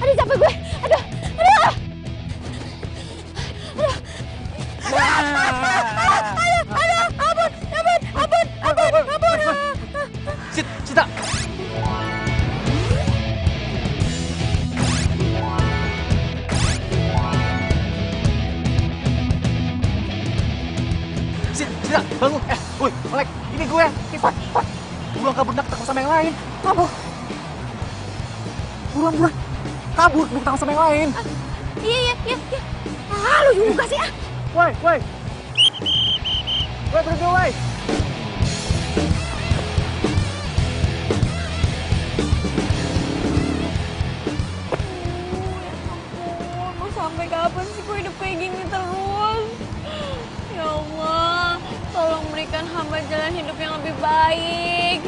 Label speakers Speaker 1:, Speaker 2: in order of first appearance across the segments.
Speaker 1: Aduh, capek gue. Aduh. Ampun.
Speaker 2: Cita. Cita, bangun. Woi, Melek, ini gue. Fat. Buruan kabur, takut sama yang lain. Kabur. Buruan. Kabur, takut sama yang lain.
Speaker 1: Iya. Lu juga sih, ah.
Speaker 2: Woi. Berhenti, woi.
Speaker 1: Mau sampai kapan sih gue hidup kayak gini terus? Ya Allah, tolong berikan hamba jalan hidup yang lebih baik.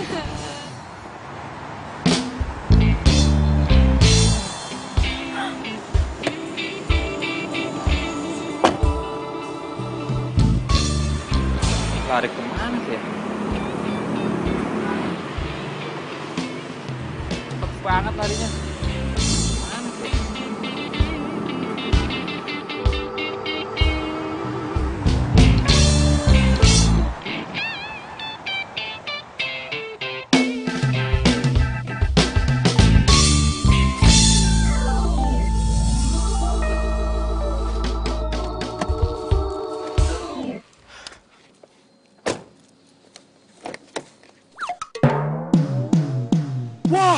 Speaker 2: Lari kemana sih ya? Cepet banget larinya. Mana sih?
Speaker 3: Wah,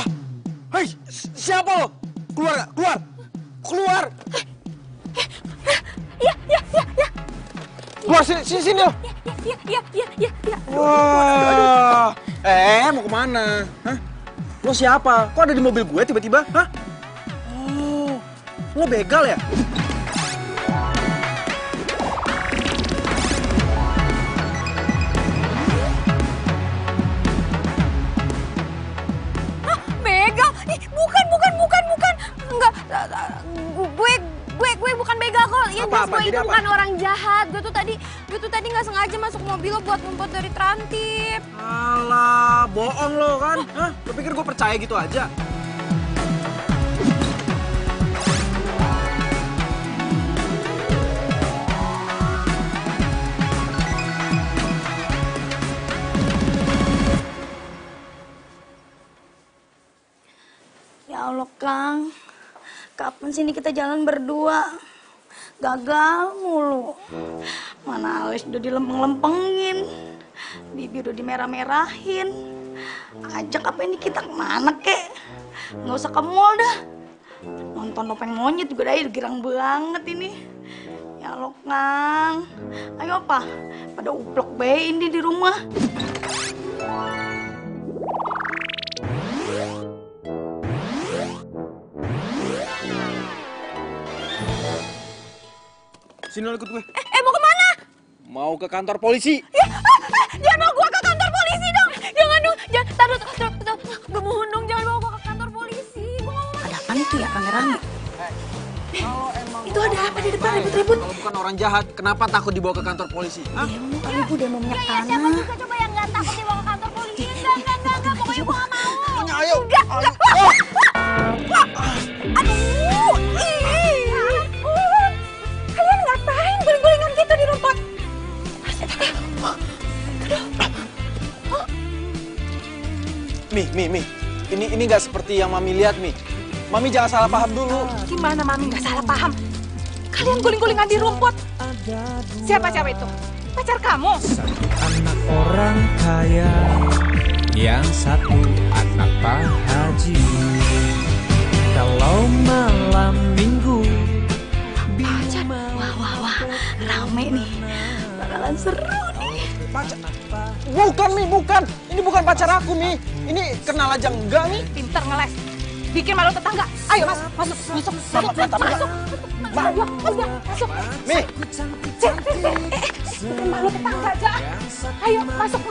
Speaker 3: hei, siapa lo? Keluar!
Speaker 1: Iya.
Speaker 3: Keluar sini lo.
Speaker 1: Iya.
Speaker 3: Wah, mau kemana? Hah? Lo siapa? Kok ada di mobil gue tiba-tiba? Hah? Oh, lo begal ya?
Speaker 1: Begal? Ih, bukan. Enggak, gue bukan begal kok. Ya jelas gue itu bukan orang jahat. Gue tuh tadi nggak sengaja masuk mobil lo buat ngumpet dari Trantip.
Speaker 3: Alah, bohong lo kan? Hah? Lo pikir gue percaya gitu aja?
Speaker 1: Ya Allah, Kang. Kapan sini kita jalan berdua? Gagal mulu. Mana alis udah dilempeng-lempengin. Bibir udah dimerah-merahin. Ajak apa ini kita kemana, kek? Nggak usah ke mall dah. Nonton Topeng Monyet juga dah, girang banget ini. Ya Allah, Kang. Ayo apa? Pada uplok bae ini di rumah.
Speaker 3: Sini lo ikut gue.
Speaker 1: Mau kemana?
Speaker 3: Mau ke kantor polisi.
Speaker 1: Ya, jangan bawa gua ke kantor polisi dong. Jangan dong. Taruh. Gue mohon dong, jangan bawa gua ke kantor polisi. Gua nggak mau. Ada apa itu ya, rame-rame?
Speaker 3: Kalau emang
Speaker 1: Itu ada apa di depan ribut-ribut?
Speaker 3: Kalau bukan orang jahat, kenapa takut dibawa ke kantor polisi? Hah?
Speaker 1: Demo kali, Bu, demo minyak tanah.
Speaker 4: Siapa juga coba yang nggak takut dibawa ke kantor polisi? Enggak.
Speaker 3: Mi. Ini nggak seperti yang Mami lihat, Mi. Mami jangan salah paham dulu.
Speaker 4: Gimana Mami nggak salah paham? Kalian guling-gulingan di rumput. Siapa cewek itu? Pacar kamu?
Speaker 5: Anak orang kaya, yang satu anak Pak Haji. Kalau malam minggu,
Speaker 1: Pacar. Wah. Rame nih. Bakalan seru nih.
Speaker 3: Pacar? Bukan, Mi, bukan. Ini bukan pacar aku, Mi. Ini kenal aja enggak, Mi.
Speaker 4: Pinter ngeles. Bikin malu tetangga. Ayo masuk. Masuk.
Speaker 3: Mi.
Speaker 4: Bikin malu tetangga aja. Ayo masuk.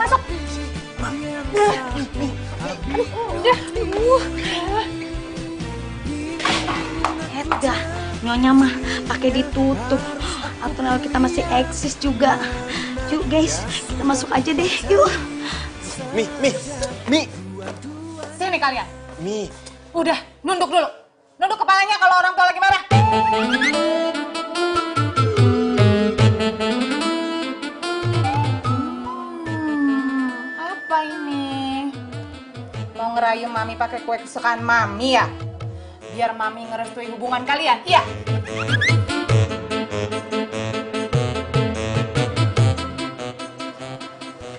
Speaker 1: Dah, nyonya mah pakai ditutup. Atau kalau kita masih eksis juga. Yuk guys, kita masuk aja deh. Yuk.
Speaker 3: Mi.
Speaker 4: Sini kalian.
Speaker 3: Mi.
Speaker 4: Udah, nunduk dulu. Nunduk kepalanya kalau orang tua lagi marah. Apa ini? Mau ngerayu Mami pakai kue kesukaan Mami ya? Biar Mami ngerestui hubungan kalian, iya?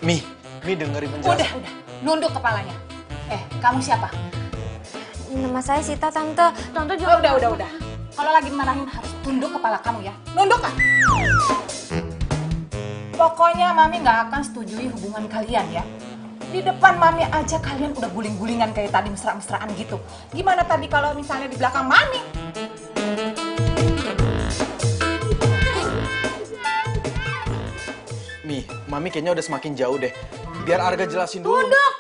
Speaker 3: Mi dengerin penjelasan.
Speaker 4: Udah, nunduk kepalanya. Kamu siapa?
Speaker 6: Nama saya Sita, Tante. Tante juga...
Speaker 4: Udah. Kalau lagi marahin harus tunduk kepala kamu ya. Nunduk kan? Pokoknya Mami nggak akan setujui hubungan kalian ya. Di depan Mami aja kalian udah guling-gulingan kayak tadi mesra-mesraan gitu. Gimana tadi kalau misalnya di belakang Mami?
Speaker 3: Mi, Mami kayaknya udah semakin jauh deh. Biar Arga jelasin dulu.
Speaker 4: Tunduk!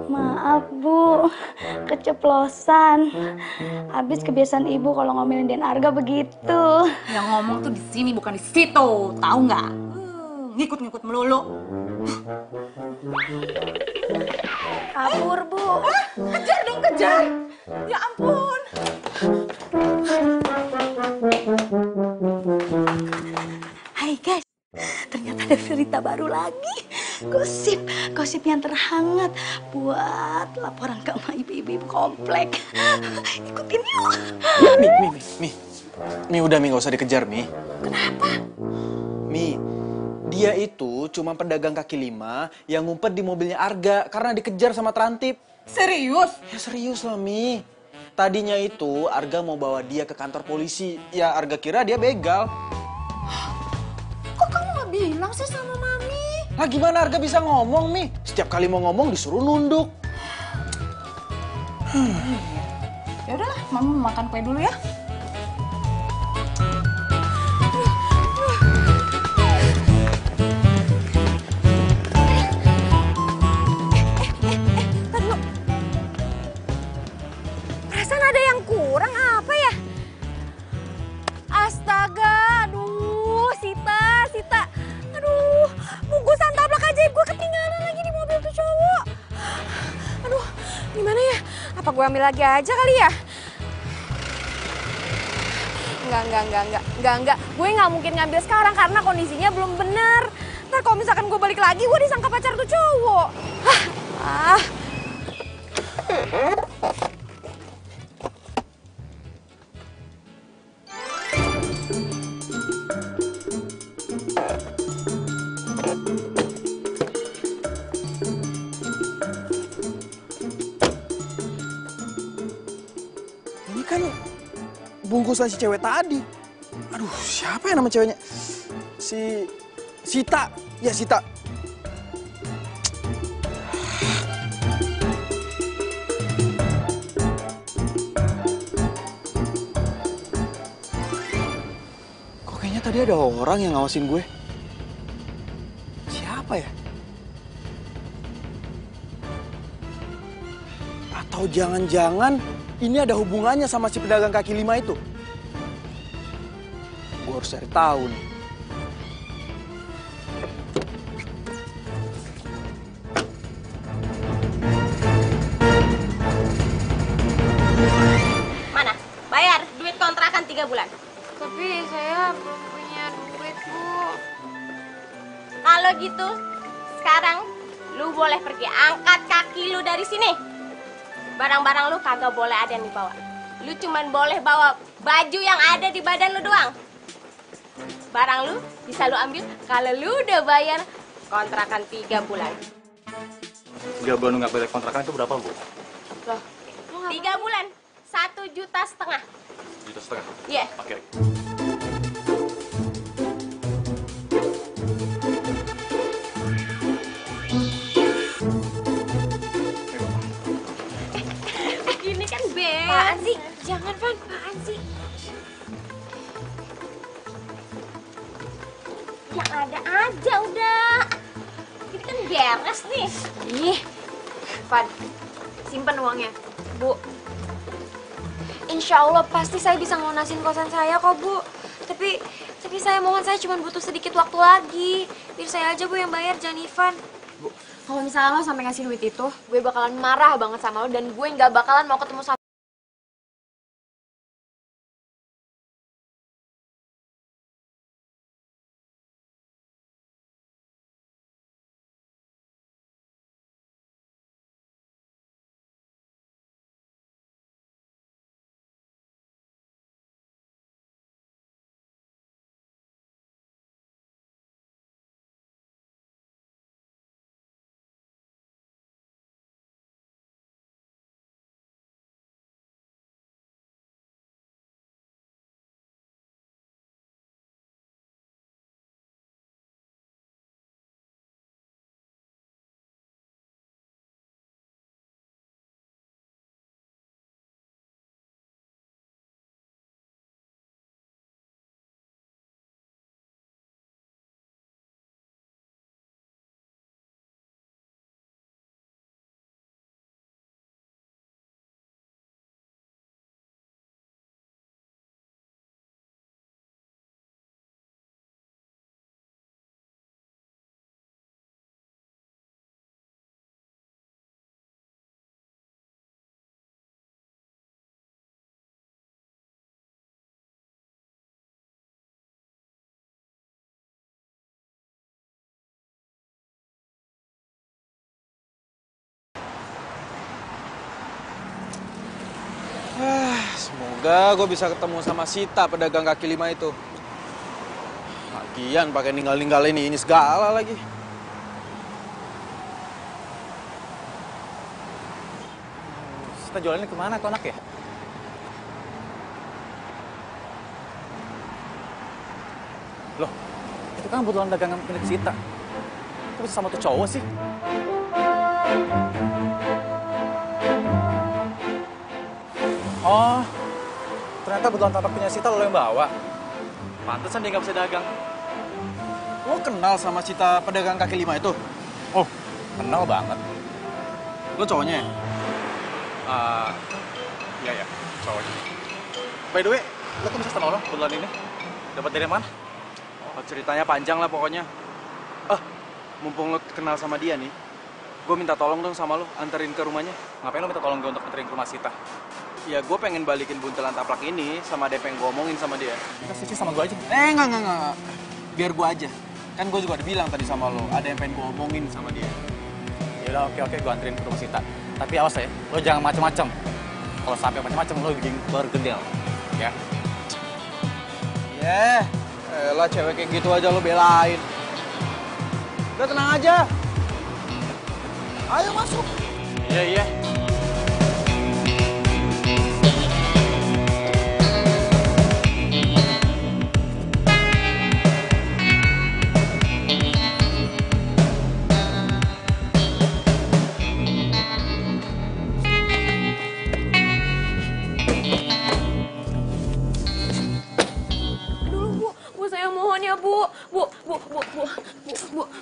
Speaker 1: Maaf Bu, keceplosan. Habis kebiasaan Ibu kalau ngomelin Den Arga begitu.
Speaker 4: Yang ngomong tuh di sini bukan di situ, tahu nggak? Ngikut-ngikut melulu.
Speaker 1: Kabur Bu.
Speaker 4: Kejar dong, kejar! Ya ampun!
Speaker 1: Hai guys, ternyata ada berita baru lagi. Gosip yang terhangat buat laporan ke sama ibu-ibu komplek. Ikutin yuk.
Speaker 3: Mi, udah Mi, nggak usah dikejar, Mi. Kenapa? Mi, dia itu cuma pedagang kaki lima yang ngumpet di mobilnya Arga karena dikejar sama Trantip.
Speaker 4: Serius?
Speaker 3: Ya serius lah, Mi. Tadinya itu Arga mau bawa dia ke kantor polisi. Ya Arga kira dia begal.
Speaker 4: Kok kamu nggak bilang sih sama Mami?
Speaker 3: Lah gimana Arga bisa ngomong, Mi? Setiap kali mau ngomong disuruh nunduk.
Speaker 4: Ya udahlah, Mami mau makan kue dulu ya.
Speaker 6: Perasaan ada yang kurang apa ya? Astaga, aduh, Sita. Aduh, bungkusan tablak ajaib gue ketinggalan lagi di mobil tuh cowok. Aduh, gimana ya? Apa gue ambil lagi aja kali ya? Enggak. Gue nggak mungkin ngambil sekarang karena kondisinya belum bener. Ntar kalau misalkan gue balik lagi, gue disangka pacar tuh cowok.
Speaker 3: Ini kan bungkusan si cewek tadi. Aduh, siapa ya nama ceweknya? Sita. Ya, Sita. Kok kayaknya tadi ada orang yang ngawasin gue? Siapa ya? Atau jangan-jangan ini ada hubungannya sama si pedagang kaki lima itu? Gue harus cari tahu nih.
Speaker 7: Mana? Bayar duit kontrakan 3 bulan.
Speaker 6: Tapi saya belum punya duit, Bu.
Speaker 7: Kalau gitu, sekarang lu boleh pergi. Angkat kaki lu dari sini. Barang-barang lu kagak boleh ada yang dibawa. Lu cuman boleh bawa baju yang ada di badan lu doang. Barang lu bisa lu ambil kalau lu udah bayar kontrakan 3 bulan.
Speaker 2: 3 bulan nggak bayar kontrakan itu berapa, Bu?
Speaker 7: Loh, 3 bulan, 1,5 juta.
Speaker 2: 1,5 juta?
Speaker 7: Iya.
Speaker 2: Oke.
Speaker 7: Gini kan Beb.
Speaker 6: Apaan sih? Jangan, Van. Apaan sih?
Speaker 7: Yang ada aja udah. Ini kan beres nih.
Speaker 6: Ih, Van, simpen uangnya. Bu, insya Allah pasti saya bisa ngelunasin kosan saya kok, Bu. Tapi saya mohon, saya cuma butuh sedikit waktu lagi. Biar saya aja, Bu, yang bayar, jangan Ivan. Bu, kalau misalnya lo sampai ngasih duit itu, gue bakalan marah banget sama lo dan gue nggak bakalan mau ketemu sama
Speaker 3: Semoga gue bisa ketemu sama Sita, pedagang kaki 5 itu. Lagian pakai ninggalin ini segala lagi.
Speaker 2: Sita jualannya kemana tuh anak ya? Loh, itu kan kebetulan dagangan milik Sita. Kok bisa sama tuh cowok sih? Oh, ternyata kebetulan tapak punya Sita lo yang bawa. Pantesan dia nggak bisa dagang.
Speaker 3: Lo kenal sama Sita pedagang kaki 5 itu?
Speaker 2: Oh, kenal banget.
Speaker 3: Lo cowoknya?
Speaker 2: Iya, cowoknya. By the way, lo kok bisa sama lo kebetulan ini? Dapat dari mana?
Speaker 3: Oh, ceritanya panjang lah pokoknya. Mumpung lo kenal sama dia nih, gue minta tolong dong sama lo, anterin ke rumahnya.
Speaker 2: Ngapain lo minta tolong gue untuk anterin ke rumah Sita?
Speaker 3: Ya gue pengen balikin buntelan taplak ini sama dia pengen gue omongin sama dia.
Speaker 2: Kita sih sama gue aja.
Speaker 3: Enggak. Biar gue aja. Kan gue juga udah bilang tadi sama lo, ada yang pengen gue omongin sama dia.
Speaker 2: Ya udah, oke, gue anterin ke rumah Sita. Tapi awas ya, lo jangan macem-macem. Kalau sampai macem-macem lo bikin bergedel, ya.
Speaker 3: Elah cewek kayak gitu aja lo belain. Udah tenang aja. Ayo masuk.
Speaker 2: Iya.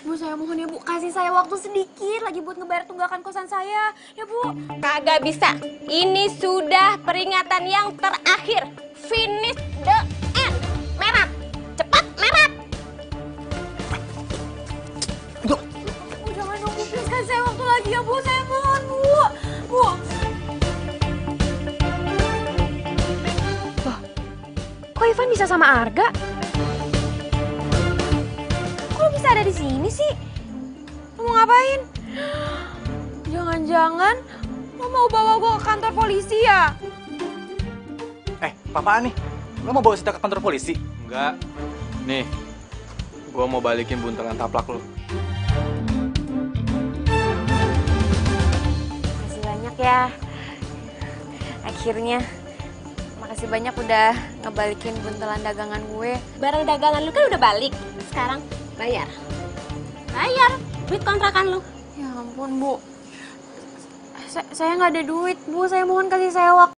Speaker 6: Bu, saya mohon ya Bu, kasih saya waktu sedikit lagi buat ngebayar tunggakan kosan saya, ya Bu.
Speaker 7: Kagak bisa. Ini sudah peringatan yang terakhir. Finish the end. Merat. Cepat, merat.
Speaker 6: Bu, jangan dong Bu, please kasih saya waktu lagi ya Bu, saya mohon Bu. Loh, kok Ivan bisa sama Arga? Kok bisa ada di sini sih? Lo mau ngapain? Jangan-jangan lo mau bawa gue ke kantor polisi ya?
Speaker 2: Apaan nih? Lo mau bawa Sita ke kantor polisi?
Speaker 3: Enggak. Nih, gua mau balikin buntelan taplak lo.
Speaker 6: Makasih banyak ya. Akhirnya. Makasih banyak udah ngebalikin buntelan dagangan gue.
Speaker 7: Barang dagangan lu kan udah balik. Sekarang bayar. Bayar duit kontrakan lu.
Speaker 6: Ya ampun, Bu. Saya nggak ada duit, Bu. Saya mohon kasih saya waktu.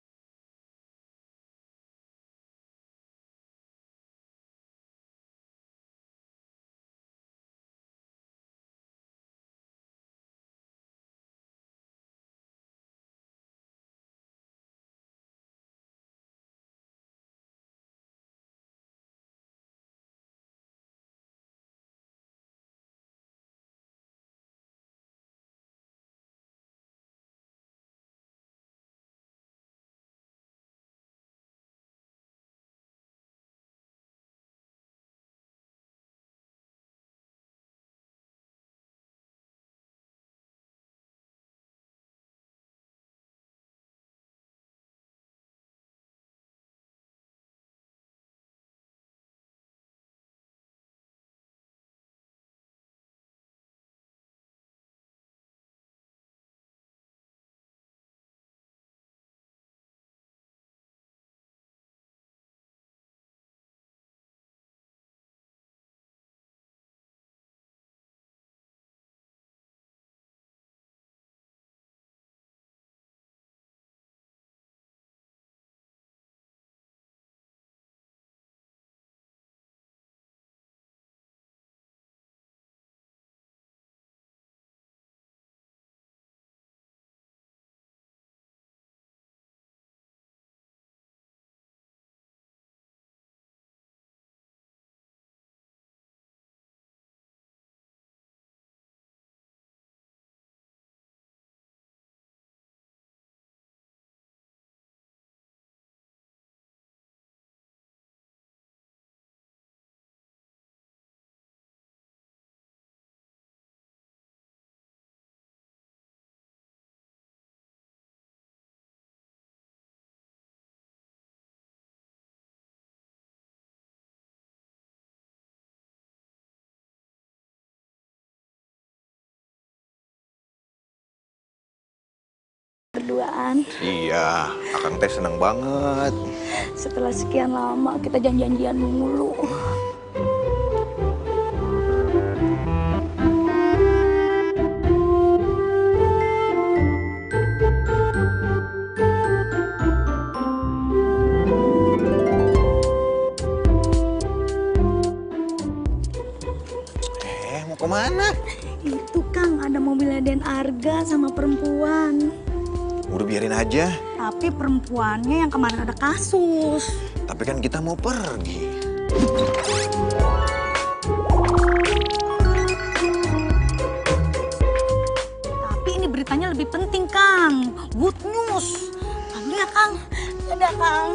Speaker 1: Berduaan.
Speaker 8: Iya, Akang teh seneng banget.
Speaker 1: Setelah sekian lama kita janjian mulu.
Speaker 8: Mau kemana?
Speaker 1: Itu Kang, ada mobilnya Den Arga sama perempuan.
Speaker 8: Udah biarin aja.
Speaker 1: Tapi perempuannya yang kemarin ada kasus.
Speaker 8: Tapi kan kita mau pergi.
Speaker 1: Tapi ini beritanya lebih penting, Kang. Good news. Kang, ya, Kang. Dadah, Kang.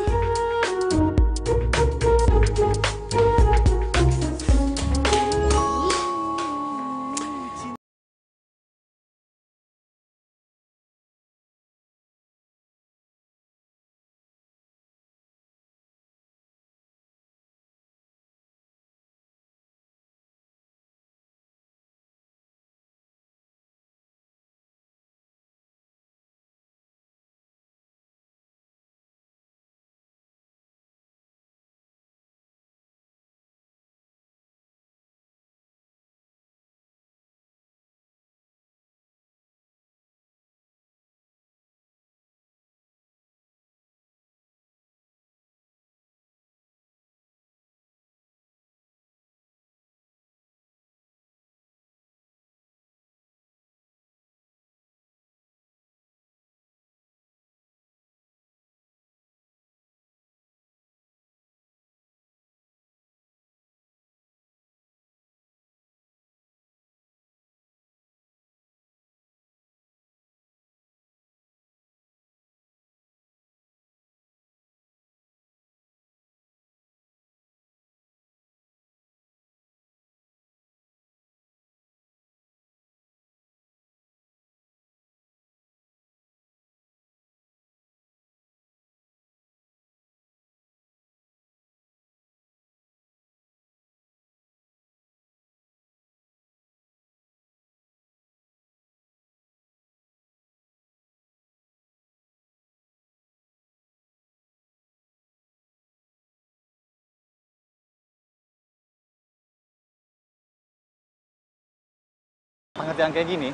Speaker 2: pengertian kayak gini,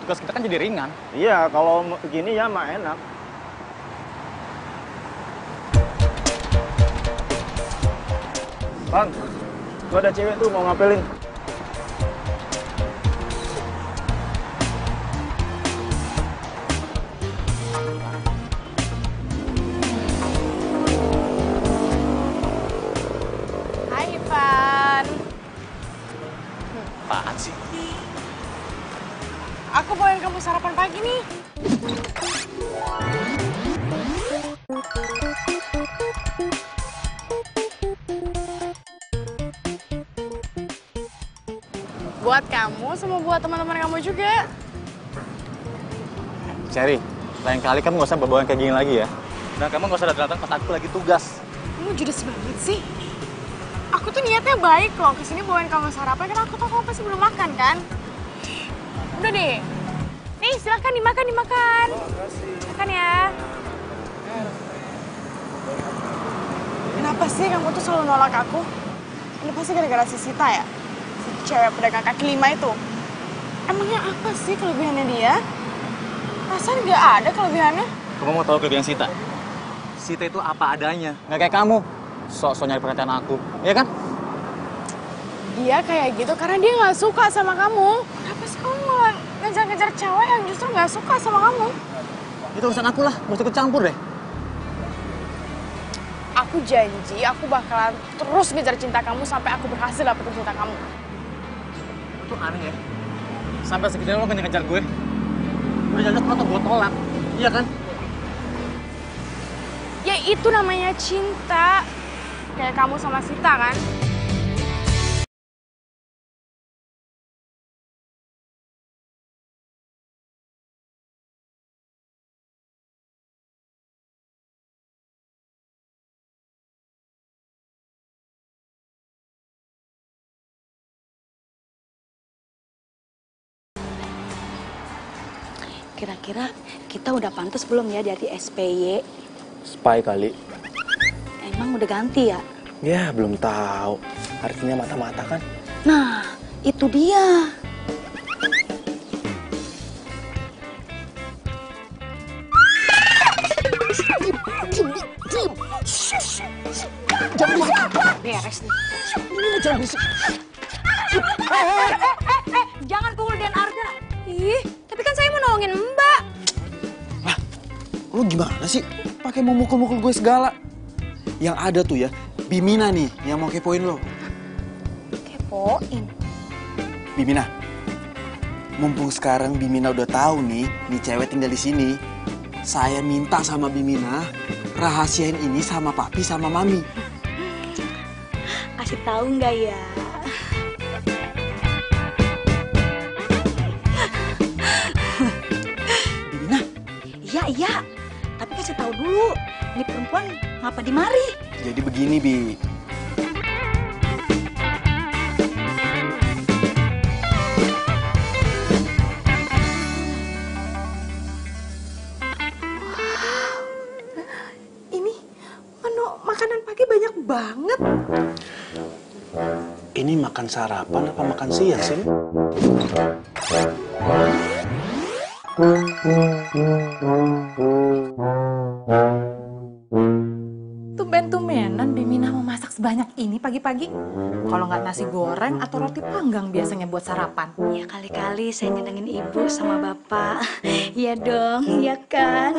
Speaker 2: tugas kita kan jadi ringan.
Speaker 3: Iya, kalau begini ya mah enak. Bang, gua ada cewek tuh mau ngapelin.
Speaker 6: Hai Ivan.
Speaker 2: Apaan sih?
Speaker 6: Aku bawain kamu sarapan pagi nih. Buat kamu sama buat teman-teman kamu juga.
Speaker 2: Cherry, lain kali kamu nggak usah bawa kayak gini lagi ya. Dan kamu nggak usah datang pas aku lagi tugas.
Speaker 6: Kamu judes banget sih. Aku tuh niatnya baik loh, kesini bawain kamu sarapan karena aku tahu kamu pasti belum makan kan. Udah deh. Nih silakan dimakan. Makan ya. Kenapa sih kamu tuh selalu nolak aku? Ini pasti gara-gara si Sita ya? Si cewek pedagang kaki lima itu. Emangnya apa sih kelebihannya dia? Perasaan nggak ada kelebihannya.
Speaker 2: Kamu mau tahu kelebihan Sita? Sita itu apa adanya, nggak kayak kamu. Sok-sok nyari perhatian aku, ya kan?
Speaker 6: Dia kayak gitu karena dia nggak suka sama kamu. Kenapa sih kamu malah ngejar-ngejar cewek yang justru nggak suka sama kamu?
Speaker 2: Itu urusan aku lah, gak usah ikut campur deh.
Speaker 6: Aku janji aku bakalan terus ngejar cinta kamu sampai aku berhasil dapetin cinta kamu.
Speaker 2: Itu aneh ya. Sampai segitunya lo ngejar gue. Udah jelas lo gue tolak, iya kan?
Speaker 6: Ya itu namanya cinta. Kayak kamu sama Sita kan?
Speaker 1: Kira-kira kita udah pantas belum ya jadi SPY?
Speaker 3: Spy kali.
Speaker 1: Emang udah ganti ya?
Speaker 3: Ya, belum tahu. Artinya mata-mata kan?
Speaker 1: Nah, itu dia.
Speaker 6: Beres nih.
Speaker 3: Jangan berisik.
Speaker 6: Jangan pukul Dian Arga. Ih, tapi kan saya mau nolongin Mbak.
Speaker 3: Lah, lu gimana sih? Pakai mau mukul-mukul gue segala. Yang ada tuh ya, Bimina nih yang mau kepoin lo.
Speaker 6: Kepoin?
Speaker 3: Bimina, mumpung sekarang Bimina udah tahu nih cewek tinggal di sini. Saya minta sama Bimina rahasiain ini sama papi sama mami.
Speaker 1: Kasih tahu nggak ya?
Speaker 3: Bimina?
Speaker 1: Iya. Tapi kasih tahu dulu. Ini perempuan ngapa di mari?
Speaker 3: Jadi begini, Bi.
Speaker 6: Ini menu makanan pagi banyak banget.
Speaker 3: Ini makan sarapan apa makan siang sih?
Speaker 4: Tumben-tumbenan Bimina mau masak sebanyak ini pagi-pagi. Kalau nggak nasi goreng atau roti panggang biasanya buat sarapan.
Speaker 1: Ya kali-kali saya nyenengin ibu sama bapak. Iya dong, iya kan?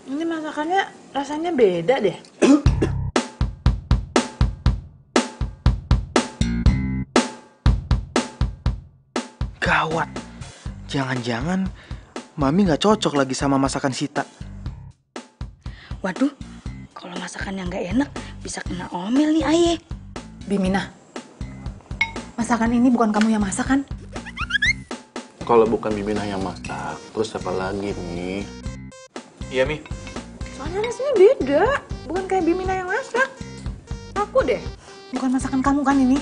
Speaker 6: Ini masakannya rasanya beda deh.
Speaker 3: Gawat. Jangan-jangan Mami nggak cocok lagi sama masakan Sita.
Speaker 1: Waduh, kalau masakan yang nggak enak bisa kena omel nih Aye.
Speaker 4: Bimina, masakan ini bukan kamu yang masak kan?
Speaker 9: Kalau bukan Bimina yang masak, terus siapa lagi nih? Iya, Mi.
Speaker 4: Soalnya rasanya beda, bukan kayak Bimina yang masak. Aku deh. Bukan masakan kamu kan ini?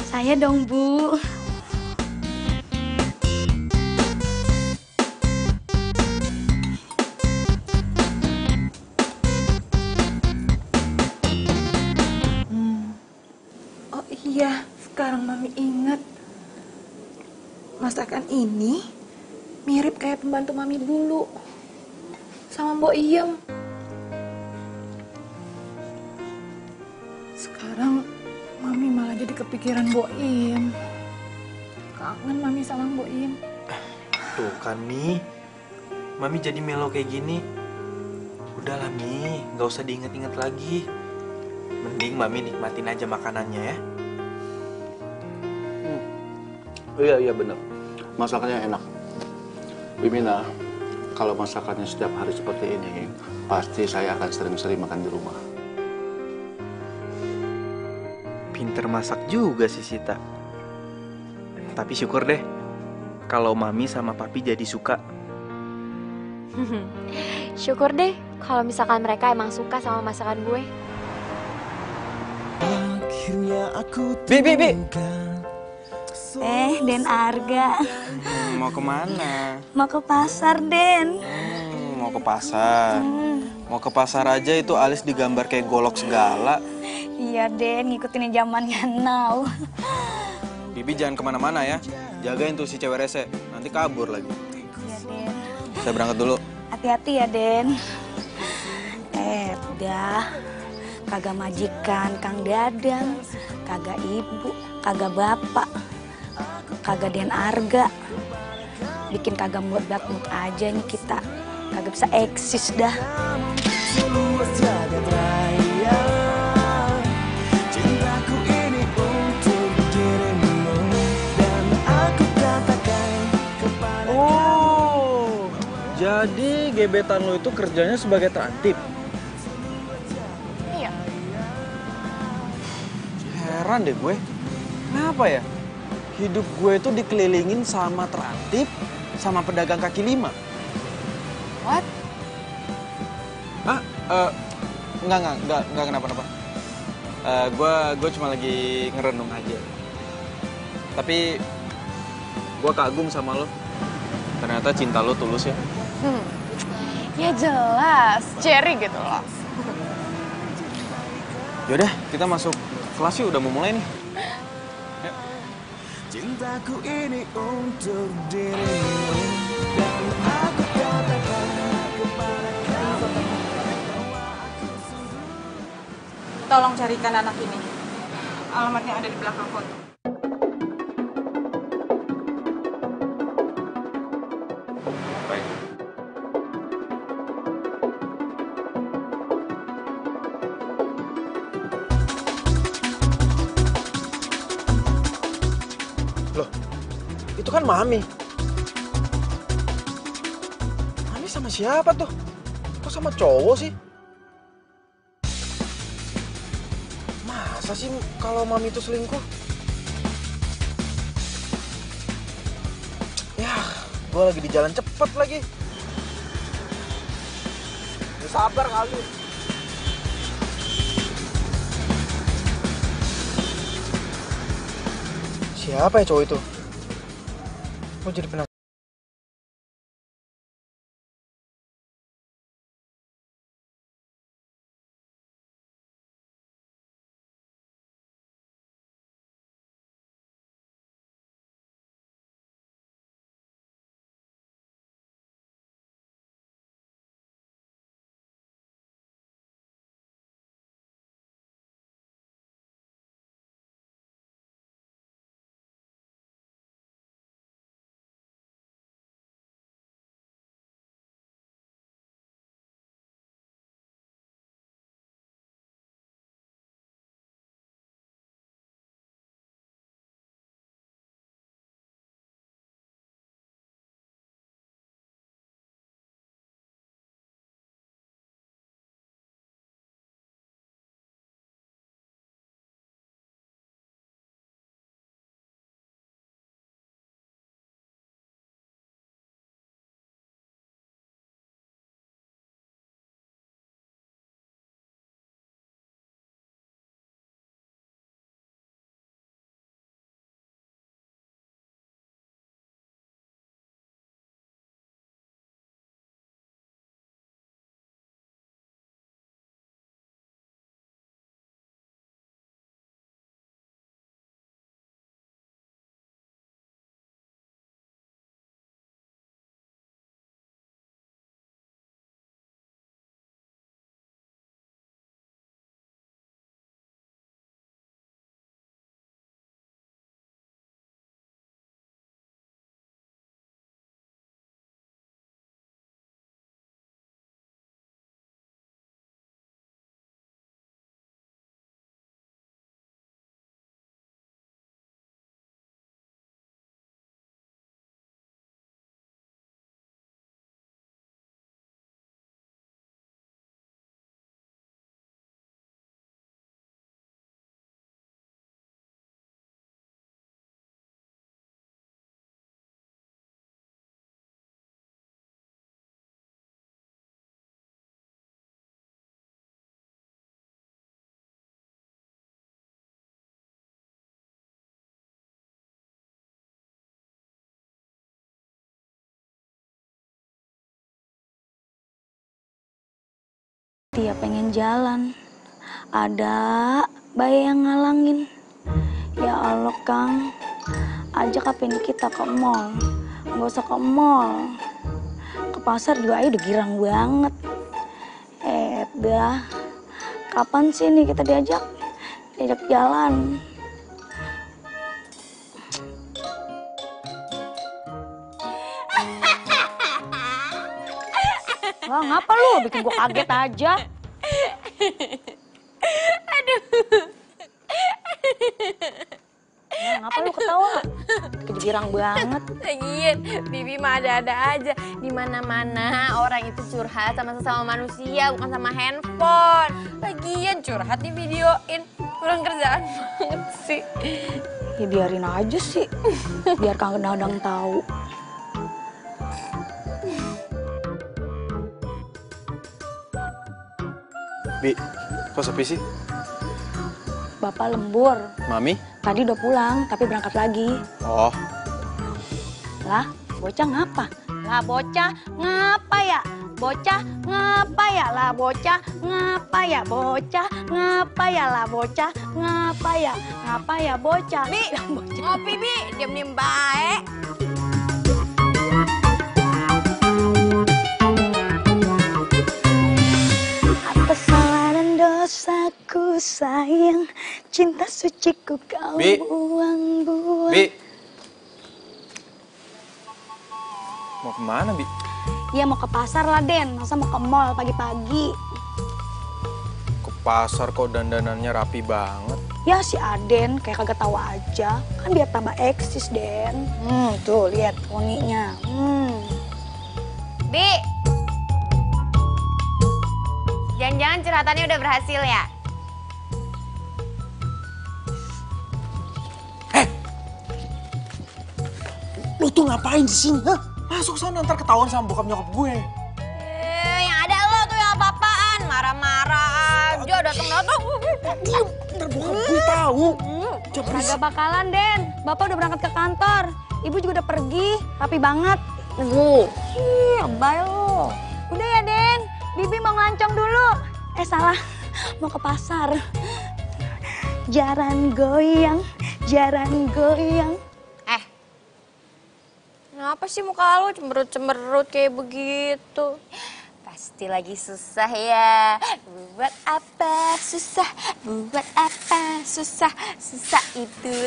Speaker 1: Saya dong, Bu.
Speaker 4: Oh iya, sekarang Mami ingat. Masakan ini mirip kayak pembantu Mami dulu. Sama Mbok Iem. Sekarang Mami malah jadi kepikiran Mbok Iem. Kangen Mami sama Mbok Iem.
Speaker 3: Tuh kan, Mi. Mami jadi melo kayak gini. Udahlah, Mi. Nggak usah diinget-inget lagi. Mending Mami nikmatin aja makanannya ya.
Speaker 9: Iya bener. Masakannya enak. Bimina, kalau masakannya setiap hari seperti ini, pasti saya akan sering-sering makan di rumah.
Speaker 3: Pinter masak juga sih Sita. Tapi syukur deh kalau Mami sama Papi jadi suka.
Speaker 6: Syukur deh kalau misalkan mereka emang suka sama masakan gue.
Speaker 3: Bi.
Speaker 1: Den Arga.
Speaker 3: Mau kemana?
Speaker 1: Mau ke pasar, Den.
Speaker 3: Mau ke pasar. Mau ke pasar aja itu alis digambar kayak golok segala.
Speaker 1: Iya, Den. Ngikutin zamannya now.
Speaker 3: Bibi jangan kemana-mana ya. Jagain tuh si cewek rese. Nanti kabur lagi.
Speaker 1: Iya, Den.
Speaker 3: Saya berangkat dulu.
Speaker 1: Hati-hati ya, Den. Udah. Kagak majikan, Kang Dadang. Kagak ibu, kagak bapak. Kagak Den Arga. Bikin kagak mood aja nih kita. Kagak bisa eksis dah.
Speaker 3: Oh, jadi gebetan lo itu kerjanya sebagai terantip?
Speaker 6: Iya.
Speaker 3: Heran deh gue. Kenapa ya? Hidup gue itu dikelilingin sama terantip, sama pedagang kaki lima.
Speaker 6: What?
Speaker 3: Enggak kenapa-napa. Gue cuma lagi ngerenung aja. Tapi gue kagum sama lo. Ternyata cinta lo tulus ya.
Speaker 6: Ya jelas, Cherry gitu loh.
Speaker 3: Yaudah, kita masuk kelas yuk, udah mau mulai nih.
Speaker 5: Cintaku ini untuk dirimu dan aku katakan kepada kamu.
Speaker 4: Tolong carikan anak ini. Alamatnya ada di belakang foto.
Speaker 3: Baik. Loh, itu kan Mami. Mami sama siapa tuh? Kok sama cowok sih? Masa sih kalau Mami itu selingkuh? Ya, gue lagi di jalan cepet lagi. Ya, sabar kali. Siapa ya cowok itu? Kok jadi penasaran?
Speaker 1: Dia pengen jalan, ada bayi yang ngalangin. Ya Allah Kang, ajak apa ini kita ke mall. Nggak usah ke mall, ke pasar juga aja udah girang banget. Dah, kapan sih nih kita diajak jalan? Wah, ngapa lu? Bikin gua kaget aja.
Speaker 6: Aduh.
Speaker 1: Ya, ngapa lu ketawa? Kejirang banget.
Speaker 6: Lagian, Bibi mah ada-ada aja. Di mana-mana orang itu curhat sama sesama manusia, bukan sama handphone. Lagian curhat di videoin. Kurang kerjaan banget sih.
Speaker 1: Ya biarin aja sih. Biar Kang Dadang tahu.
Speaker 3: Bi, kok sepi sih?
Speaker 1: Bapak lembur.
Speaker 3: Mami?
Speaker 1: Tadi udah pulang, tapi berangkat lagi.
Speaker 3: Oh,
Speaker 1: Lah, bocah ngapa? Lah bocah ngapa ya? Bocah ngapa ya? Lah bocah ngapa ya? Bocah ngapa ya? Lah bocah ngapa ya? Ngapa ya bocah?
Speaker 6: Bi, ngopi Bi, diem-diem baik.
Speaker 1: Apa salah dan dosaku sayang, cinta suciku kau
Speaker 3: Bi.
Speaker 1: buang-buang.
Speaker 3: Bi. Mau kemana, Bi?
Speaker 1: Ya mau ke pasar lah Den, masa mau ke mall pagi-pagi.
Speaker 3: Ke pasar kok dandanannya rapi banget.
Speaker 1: Ya si Aden kayak kagak tahu aja, kan biar tambah eksis Den. Tuh lihat poninya.
Speaker 6: Bi, jangan-jangan curhatannya udah berhasil ya?
Speaker 3: Lu tuh ngapain di sini, hah? Masuk sana ntar ketahuan sama bokap nyokap gue.
Speaker 6: Yang ada lo tuh yang apa-apaan, marah-marah aja, datang-datang.
Speaker 3: Ntar bokap gue tahu.
Speaker 1: Kagak bakalan Den, Bapak udah berangkat ke kantor. Ibu juga udah pergi, rapi banget. Ih, lebay lo. Udah ya Den, Bibi mau ngelancong dulu. Salah, mau ke pasar. Jaran goyang, jaran goyang.
Speaker 6: Kenapa sih muka lo cemberut-cemberut kayak begitu? Pasti lagi susah ya. Buat apa susah? Buat apa susah? Susah itu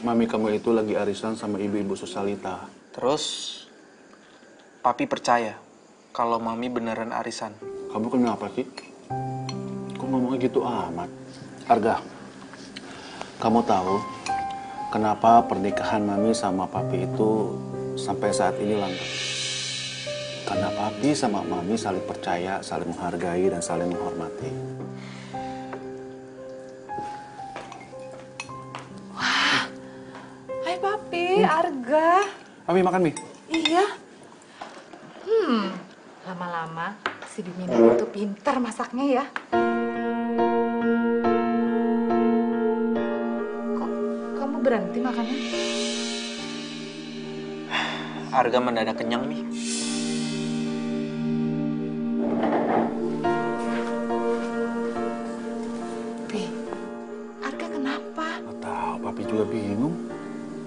Speaker 9: Mami kamu itu lagi arisan sama ibu-ibu Susalita.
Speaker 3: Terus, papi percaya kalau mami beneran arisan.
Speaker 9: Kamu kenapa sih? Kok ngomongnya gitu amat? Arga, kamu tahu kenapa pernikahan mami sama papi itu sampai saat ini langgeng? Karena papi sama mami saling percaya, saling menghargai, dan saling menghormati.
Speaker 4: Hai papi, Arga.
Speaker 9: Mami makan mie?
Speaker 4: Iya. Lama-lama si Bimina itu pintar masaknya ya. Kok kamu berhenti makannya?
Speaker 3: Arga mendadak kenyang, Mi.
Speaker 4: Pi, Arga kenapa?
Speaker 9: Nggak tahu, papi juga bingung.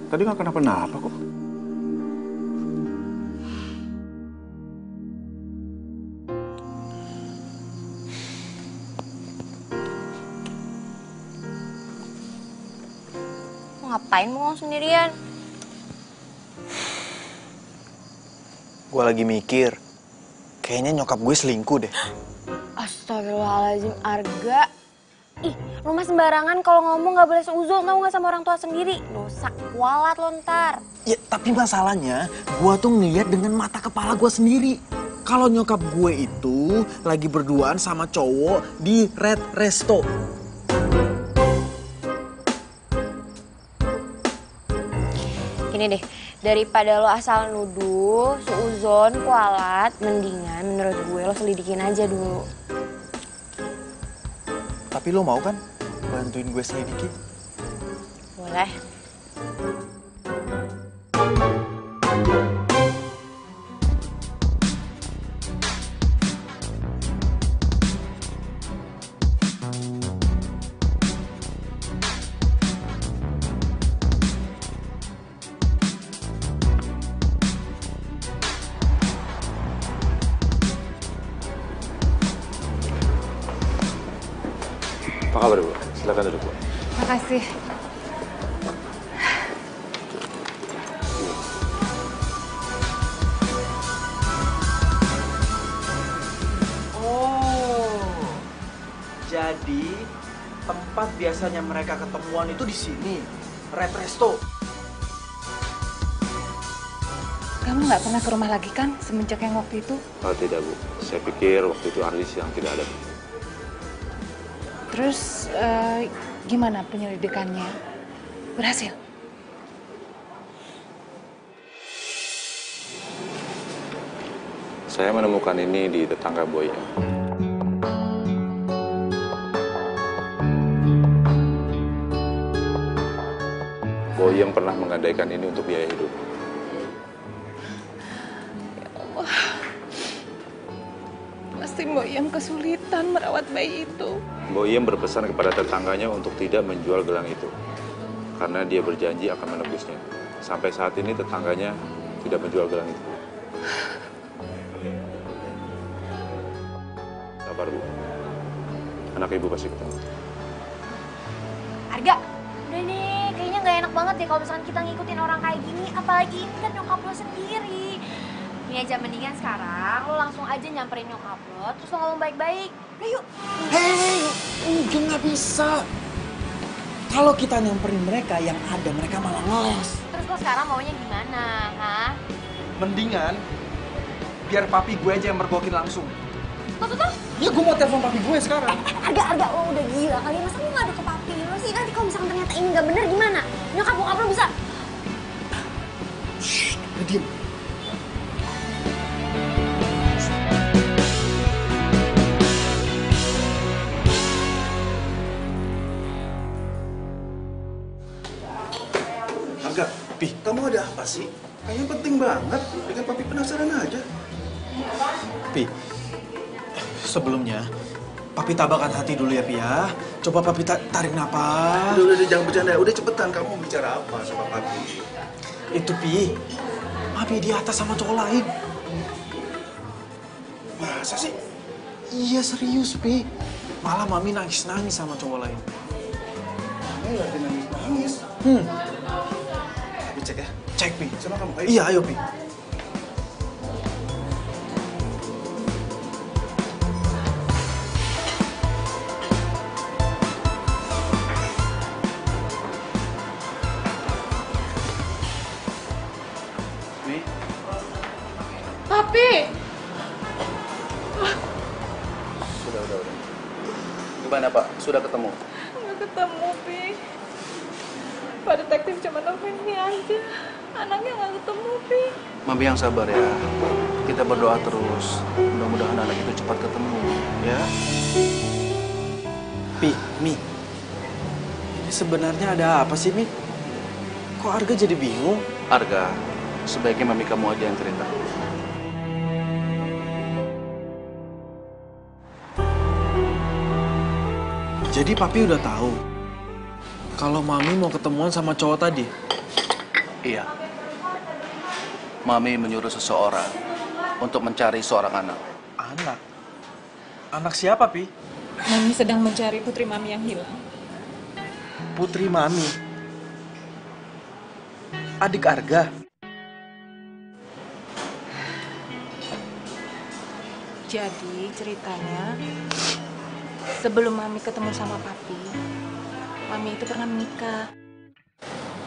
Speaker 9: Tadi nggak kenapa-napa kok.
Speaker 6: Ngapain mau sendirian?
Speaker 3: Gue lagi mikir, kayaknya nyokap gue selingkuh deh.
Speaker 6: Astagfirullahaladzim, Arga. Ih, lu mah sembarangan kalau ngomong gak boleh seuzon, tau gak sama orang tua sendiri. Dosa kualat lo ntar.
Speaker 3: Ya, tapi masalahnya, gue tuh ngeliat dengan mata kepala gue sendiri. Kalau nyokap gue itu lagi berduaan sama cowok di Red Resto.
Speaker 6: Gini deh, daripada lo asal nuduh, seuzon, kualat, mendingan menurut gue lo selidikin aja dulu.
Speaker 3: Tapi lo mau kan bantuin gue selidiki?
Speaker 6: Boleh.
Speaker 9: Apa kabar, Bu? Silakan duduk, Bu.
Speaker 4: Makasih.
Speaker 3: Oh, jadi tempat biasanya mereka ketemuan itu di sini, Red Resto.
Speaker 4: Kamu nggak pernah ke rumah lagi kan semenjak yang waktu itu?
Speaker 9: Oh tidak, Bu. Saya pikir waktu itu Arlis yang tidak ada.
Speaker 4: Terus gimana penyelidikannya? Berhasil?
Speaker 9: Saya menemukan ini di tetangga Boyem. Boyem pernah menggadaikan ini untuk biaya hidup.
Speaker 4: Pasti Mbok Yem kesulitan merawat bayi itu.
Speaker 9: Boyem berpesan kepada tetangganya untuk tidak menjual gelang itu. Karena dia berjanji akan menebusnya. Sampai saat ini tetangganya tidak menjual gelang itu. Sabar, Bu. Anak ibu pasti ketemu.
Speaker 6: Arga, udah deh, kayaknya nggak enak banget deh kalau misalkan kita ngikutin orang kayak gini. Apalagi ini kan nyokap lo sendiri. Ini aja mendingan sekarang lo langsung aja nyamperin nyokap lo, terus lo ngomong baik-baik. Udah yuk.
Speaker 3: Hei, udah nggak bisa. Kalau kita nyamperin mereka, yang ada mereka malah ngeles.
Speaker 6: Terus lo sekarang maunya gimana, ha?
Speaker 3: Mendingan biar papi gue aja yang mergokin langsung.
Speaker 6: Tuh.
Speaker 3: Ya gue mau telepon papi gue sekarang.
Speaker 6: Arga, lo udah gila kali. Masa lo ngadu ke papi lo sih? Nanti kalau misalkan ternyata ini nggak bener gimana? Nyokap bokap lo bisa.
Speaker 3: Shh, diam.
Speaker 9: Agak, Pi, kamu ada apa sih? Kayaknya penting banget. Bikin papi penasaran aja.
Speaker 3: Pi, sebelumnya papi tabahkan hati dulu ya, Pi ya. Coba papi tarik napas.
Speaker 9: Udah, jangan bercanda. Udah cepetan, kamu mau bicara apa sama papi?
Speaker 3: Itu, Pi. Papi di atas sama cowok lain.
Speaker 9: Masa sih?
Speaker 3: Iya, serius, Pi. Malah mami nangis-nangis sama cowok lain.
Speaker 9: Mami lagi nangis-nangis.
Speaker 3: Pi cek ya. Cek, Pi. Sama kamu. Ayo. Iya, ayo, Pi.
Speaker 9: Mi,
Speaker 4: Papi,
Speaker 9: udah. Gimana Pak? Sudah ketemu?
Speaker 4: nggak ketemu, Pi. Pak Detektif cuma nelfon ini aja. Anaknya nggak ketemu, Pi.
Speaker 9: Mami yang sabar ya. Kita berdoa terus. Mudah-mudahan anak itu cepat ketemu, ya.
Speaker 3: Pi, Mi. Ini sebenarnya ada apa sih, Mi? Kok Arga jadi bingung?
Speaker 9: Arga, sebaiknya mami kamu aja yang cerita.
Speaker 3: Jadi Papi udah tahu kalau Mami mau ketemuan sama cowok tadi?
Speaker 9: Iya. Mami menyuruh seseorang untuk mencari seorang anak.
Speaker 3: Anak? Anak siapa, Pi?
Speaker 4: Mami sedang mencari putri Mami yang hilang.
Speaker 3: Putri Mami. Adik Arga.
Speaker 4: Jadi ceritanya, sebelum Mami ketemu sama Papi, Mami itu pernah menikah.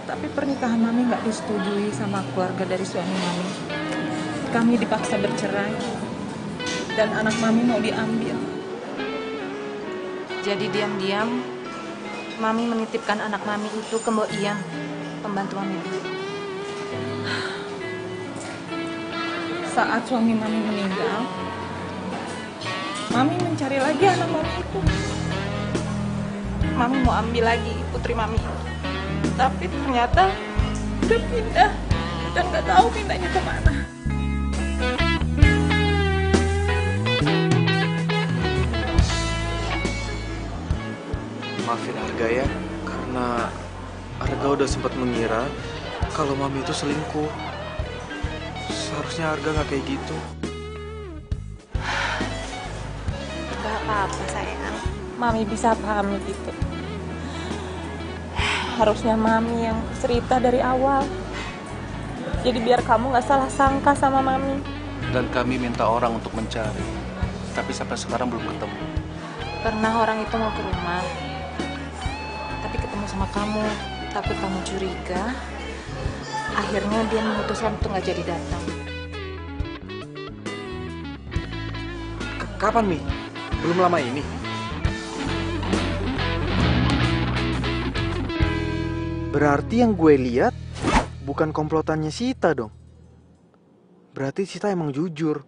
Speaker 4: Tapi pernikahan Mami nggak disetujui sama keluarga dari suami Mami. Kami dipaksa bercerai, dan anak Mami mau diambil. Jadi diam-diam, Mami menitipkan anak Mami itu ke Mbok Iyam, pembantu Mami dulu. Saat suami Mami meninggal, Mami mencari lagi anak Mami itu. Mami mau ambil lagi putri Mami. Tapi ternyata udah pindah. Dan nggak tahu pindahnya kemana.
Speaker 3: Maafin Arga ya, karena Arga udah sempat mengira kalau Mami itu selingkuh. Seharusnya Arga nggak kayak gitu.
Speaker 4: Gak apa-apa sayang. Mami bisa paham gitu. Harusnya Mami yang cerita dari awal. Jadi biar kamu gak salah sangka sama Mami.
Speaker 9: Dan kami minta orang untuk mencari. Tapi sampai sekarang belum ketemu.
Speaker 4: Pernah orang itu mau ke rumah. Tapi ketemu sama kamu. Takut kamu curiga. Akhirnya dia memutuskan untuk gak jadi datang.
Speaker 3: Kapan, Mi? Belum lama ini? Berarti yang gue lihat bukan komplotannya Sita dong. Berarti Sita emang jujur.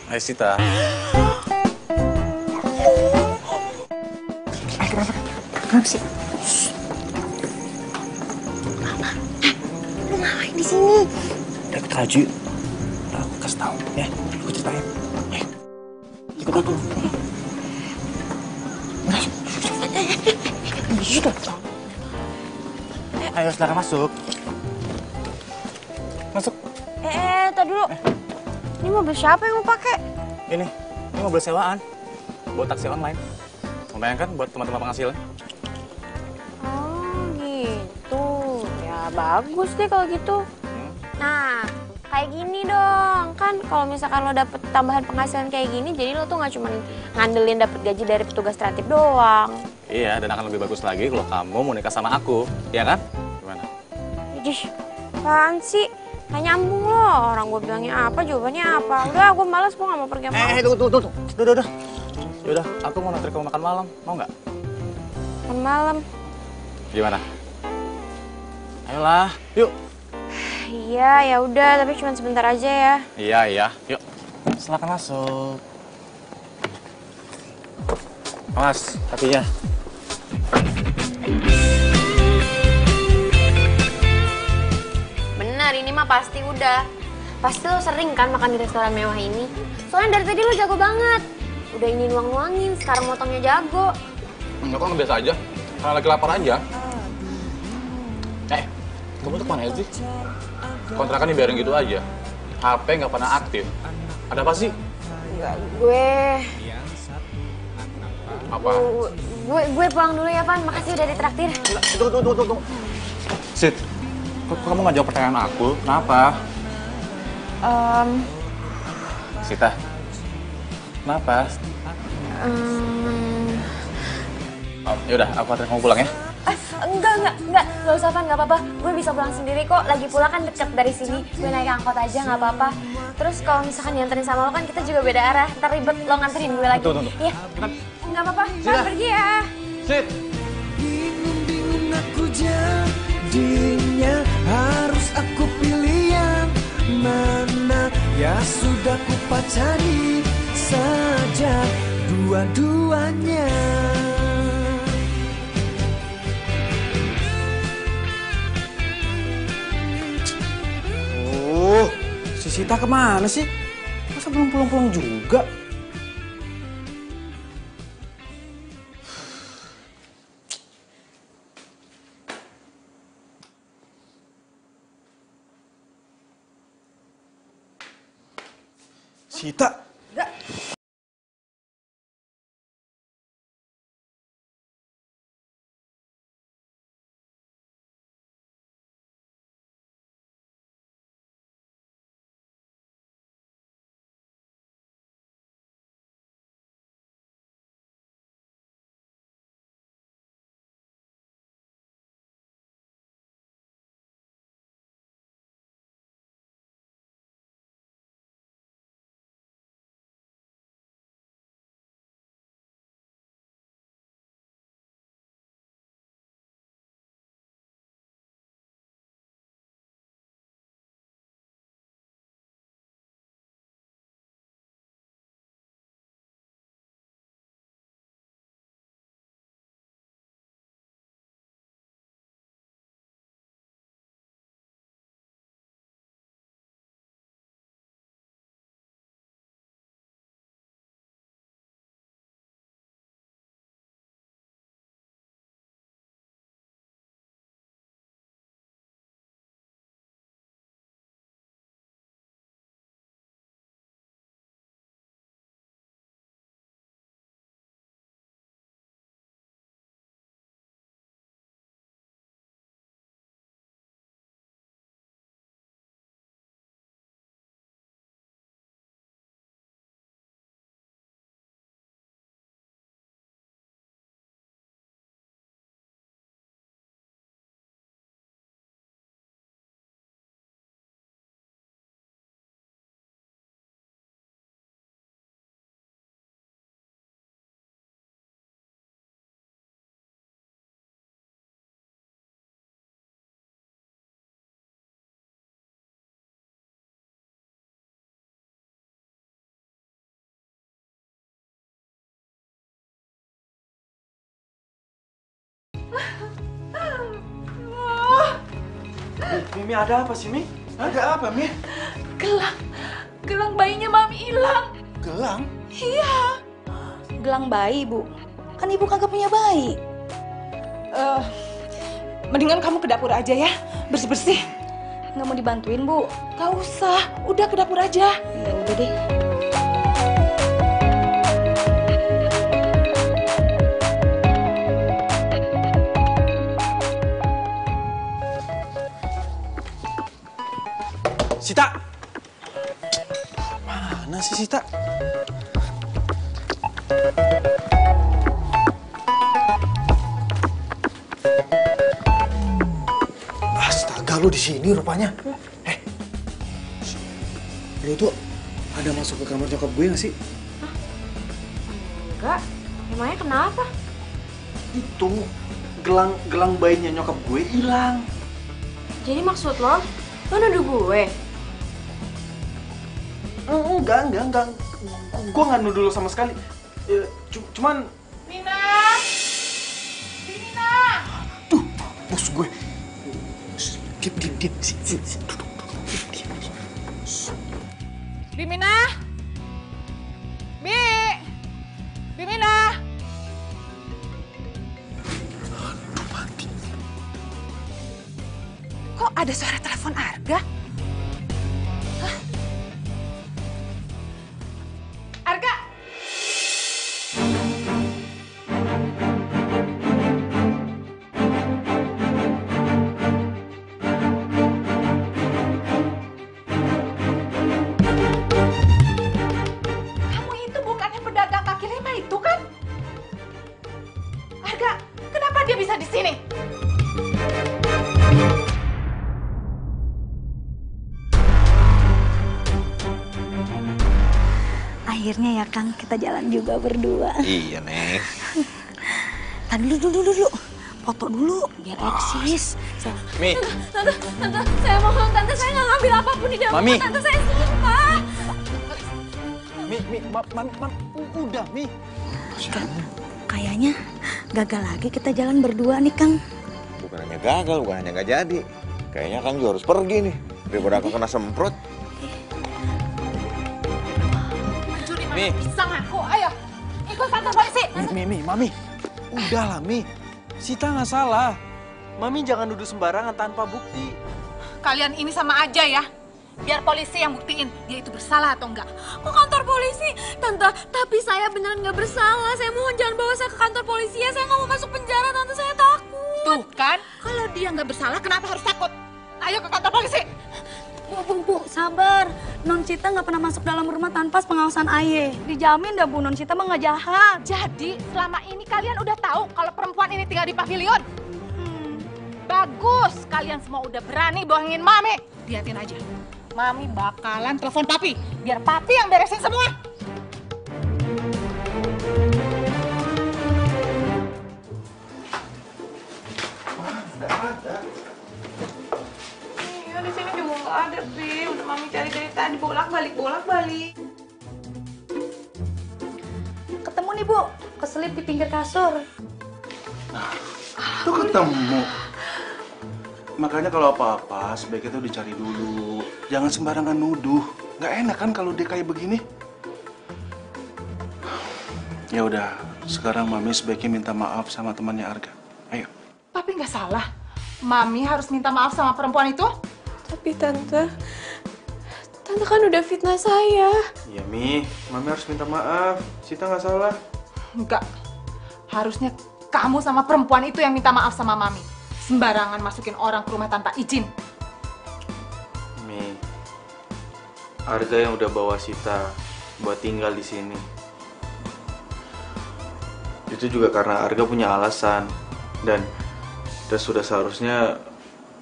Speaker 2: Hai Sita.
Speaker 6: Kenapa sih? Lu ngapain di sini?
Speaker 3: Deket Raju. Ntar aku kasih tahu ya. Aku ceritain. Ya. Ikut aku. Ayo silakan masuk. Masuk.
Speaker 6: Tadi dulu. Ini mobil siapa yang mau pakai?
Speaker 2: Ini mobil sewaan. Buat taksi online. Lumayan kan buat teman-teman penghasilan?
Speaker 6: Oh gitu. Ya bagus deh kalau gitu. Nah, kayak gini dong. Kan kalau misalkan lo dapet tambahan penghasilan kayak gini, jadi lo tuh nggak cuma ngandelin dapet gaji dari petugas kreatif doang.
Speaker 2: Iya, dan akan lebih bagus lagi kalau kamu mau nikah sama aku. Iya kan? Gimana?
Speaker 6: Ih, apaan sih? Nggak nyambung lo. Orang gue bilangnya apa, jawabannya apa. Udah, gue malas. Gue nggak mau pergi sama lo.
Speaker 2: Tunggu. Udah. Yaudah, aku mau nganter kamu makan malam. Mau nggak?
Speaker 6: Makan malam.
Speaker 2: Gimana? Ayolah, yuk.
Speaker 6: Iya, ya udah. Tapi cuma sebentar aja ya.
Speaker 2: Iya. Yuk. Silakan masuk. Awas, kakinya.
Speaker 6: Bener, ini mah pasti udah. Pasti lo sering kan makan di restoran mewah ini. Soalnya dari tadi lo jago banget. Udah ini nuang-nuangin, sekarang motongnya jago.
Speaker 2: Enggak kok, biasa aja. Karena lagi lapar aja. Kamu tuh kemana sih? Kontrakan dibiarin gitu aja. HP nggak pernah aktif. Ada apa sih?
Speaker 6: Enggak, gue
Speaker 2: Apa?
Speaker 6: gue pulang dulu ya, Pan. Makasih udah ditraktir.
Speaker 2: Tunggu. Sid, kok kamu nggak jawab pertanyaan aku? Kenapa? Sita, kenapa? Yaudah, aku anterin kamu pulang ya.
Speaker 6: Enggak usah, Pan, nggak apa-apa. Gue bisa pulang sendiri kok. Lagi pula kan deket dari sini. Gue naik angkot aja, nggak apa-apa. Terus kalau misalkan dianterin sama lo kan kita juga beda arah. Ntar ribet lo nganterin gue lagi.
Speaker 2: Tunggu.
Speaker 6: Iya, nggak apa-apa. Pan, pergi ya.
Speaker 2: Sid.
Speaker 5: Bingung aku jadinya, harus aku pilih yang mana. Ya sudah ku pacari saja dua-duanya.
Speaker 3: Si Sita kemana sih? Masa belum pulang-pulang juga? Sita? Mimi ada apa sih, Mi? Ada apa, Mi?
Speaker 4: Gelang bayinya Mami hilang.
Speaker 3: Gelang?
Speaker 4: Iya.
Speaker 1: Gelang bayi, Bu. Kan Ibu kagak punya bayi.
Speaker 4: Mendingan kamu ke dapur aja ya, bersih-bersih.
Speaker 1: Nggak mau dibantuin, Bu?
Speaker 4: Gak usah, udah ke dapur aja.
Speaker 1: Ya udah deh.
Speaker 3: Sita! Mana sih Sita? Astaga, lu di sini rupanya. Lu tuh ada masuk ke kamar nyokap gue nggak sih?
Speaker 6: Enggak, emangnya kenapa?
Speaker 3: Itu gelang bayinya nyokap gue hilang.
Speaker 6: Jadi maksud lo nuduh gue?
Speaker 3: Enggak. Gue nggak nuduh lo sama sekali. Cuman...
Speaker 4: Mina! Mina!
Speaker 3: Tuh, bos gue. Diam. Sini. Duduk. Diam.
Speaker 4: Bimina! Bimina!
Speaker 3: Aduh, mati.
Speaker 4: Kok ada suara telepon Arga? Hah? Arga! Kamu itu bukannya pedagang kaki lima itu kan? Arga, kenapa dia bisa di sini?
Speaker 1: Akhirnya ya, Kang, kita jalan juga berdua.
Speaker 8: Iya, Neng.
Speaker 1: Tadi dulu. Foto dulu, biar eksis.
Speaker 8: Mi,
Speaker 6: Tante, saya mohon, Tante, saya nggak ngambil apapun di dalam
Speaker 3: Mami.
Speaker 6: rumah Tante, saya sumpah.
Speaker 3: Udah, Mi.
Speaker 1: Kayaknya gagal lagi kita jalan berdua nih, Kang.
Speaker 8: bukan hanya gagal, bukan hanya nggak jadi. Kayaknya Kang juga harus pergi nih. Daripada aku kena semprot.
Speaker 4: Mencuri
Speaker 8: Mi.
Speaker 4: mana pisang aku, ayo ikut kantor polisi.
Speaker 3: Mami. Udahlah, Mi. Sita nggak salah. Mami jangan nuduh sembarangan tanpa bukti.
Speaker 4: Kalian ini sama aja ya. Biar polisi yang buktiin dia itu bersalah atau enggak.
Speaker 6: Kok kantor polisi? Tante, tapi saya beneran nggak bersalah. Saya mohon jangan bawa saya ke kantor polisi ya. Saya nggak mau masuk penjara, Tante. Saya takut.
Speaker 4: Tuh kan, kalau dia nggak bersalah kenapa harus takut? Ayo ke kantor polisi.
Speaker 1: Bu, sabar. Non Cita nggak pernah masuk dalam rumah tanpa pengawasan Aye. Dijamin dah, Bu, Non Cita mah nggak jahat.
Speaker 4: Jadi selama ini kalian udah tahu kalau perempuan ini tinggal di pavilion? Bagus, kalian semua udah berani bohongin Mami. Lihatin aja, Mami bakalan telepon Papi. Biar Papi yang beresin semua. Iya, di sini juga nggak ada, Pi. Udah Mami cari dari tadi, bolak-balik.
Speaker 1: Ketemu nih, Bu. Keselip di pinggir kasur.
Speaker 9: Tuh ketemu. Makanya kalau apa-apa sebaiknya tuh dicari dulu. Jangan sembarangan nuduh. Nggak enak kan kalau dia kayak begini. Ya udah, sekarang Mami sebaiknya minta maaf sama temannya Arga. Ayo. Papi nggak salah. Mami harus minta maaf sama perempuan itu.
Speaker 6: Tapi Tante kan udah fitnah saya.
Speaker 3: Iya, Mi. Mami harus minta maaf. Sita nggak salah.
Speaker 4: Enggak. Harusnya kamu sama perempuan itu yang minta maaf sama Mami. Sembarangan masukin orang ke rumah tanpa izin.
Speaker 3: Mi, Arga yang udah bawa Sita buat tinggal di sini. Itu juga karena Arga punya alasan dan sudah seharusnya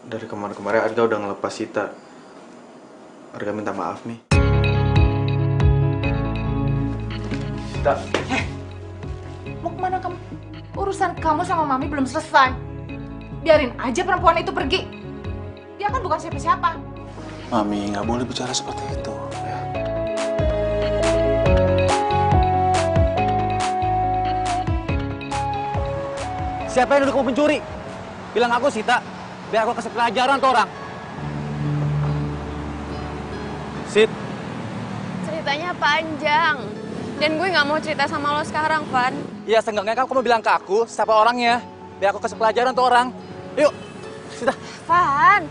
Speaker 3: dari kemarin-kemarin Arga udah ngelepas Sita. Arga minta maaf, Mi. Sita.
Speaker 4: Mau kemana kamu? Urusan kamu sama Mami belum selesai. Biarin aja perempuan itu pergi. Dia kan bukan siapa-siapa.
Speaker 9: Mami nggak boleh bicara seperti itu. Ya.
Speaker 2: Siapa yang nuduh kamu pencuri? Bilang aku, Sita. Biar aku kasih pelajaran ke orang. Sit.
Speaker 6: Ceritanya panjang. Dan gue nggak mau cerita sama lo sekarang, Van.
Speaker 2: Ya seenggaknya kamu bilang ke aku siapa orangnya. Biar aku kasih pelajaran tuh orang. Yuk, Sita.
Speaker 6: Van,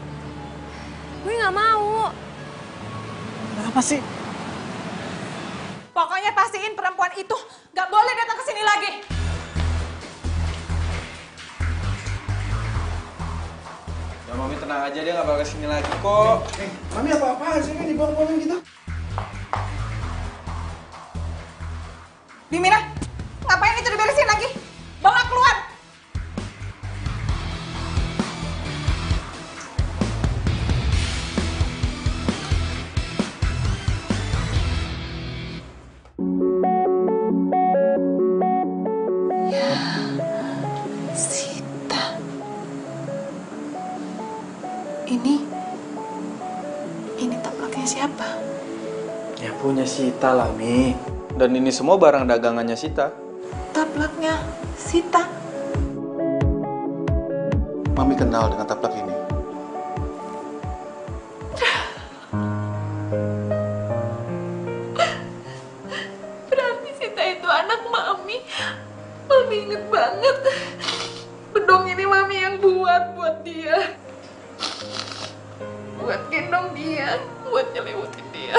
Speaker 6: gue nggak mau.
Speaker 2: Kenapa sih?
Speaker 4: Pokoknya pastiin perempuan itu nggak boleh datang ke sini lagi.
Speaker 3: Ya Mami tenang aja, dia nggak bakal kesini lagi kok. Mami apa-apaan sih kan dibawa-bawain gitu?
Speaker 4: Bimina, ngapain itu diberesin lagi? Bawa keluar. Ya, Sita. Ini taplaknya siapa?
Speaker 3: Ya punya Sita lah, Mi. Dan ini semua barang dagangannya Sita.
Speaker 4: Taplaknya Sita.
Speaker 9: Mami kenal dengan taplak ini.
Speaker 4: Berarti Sita itu anak Mami. Mami inget banget. Bedong ini Mami yang buat dia. Buat gendong dia, buat nyelimutin dia.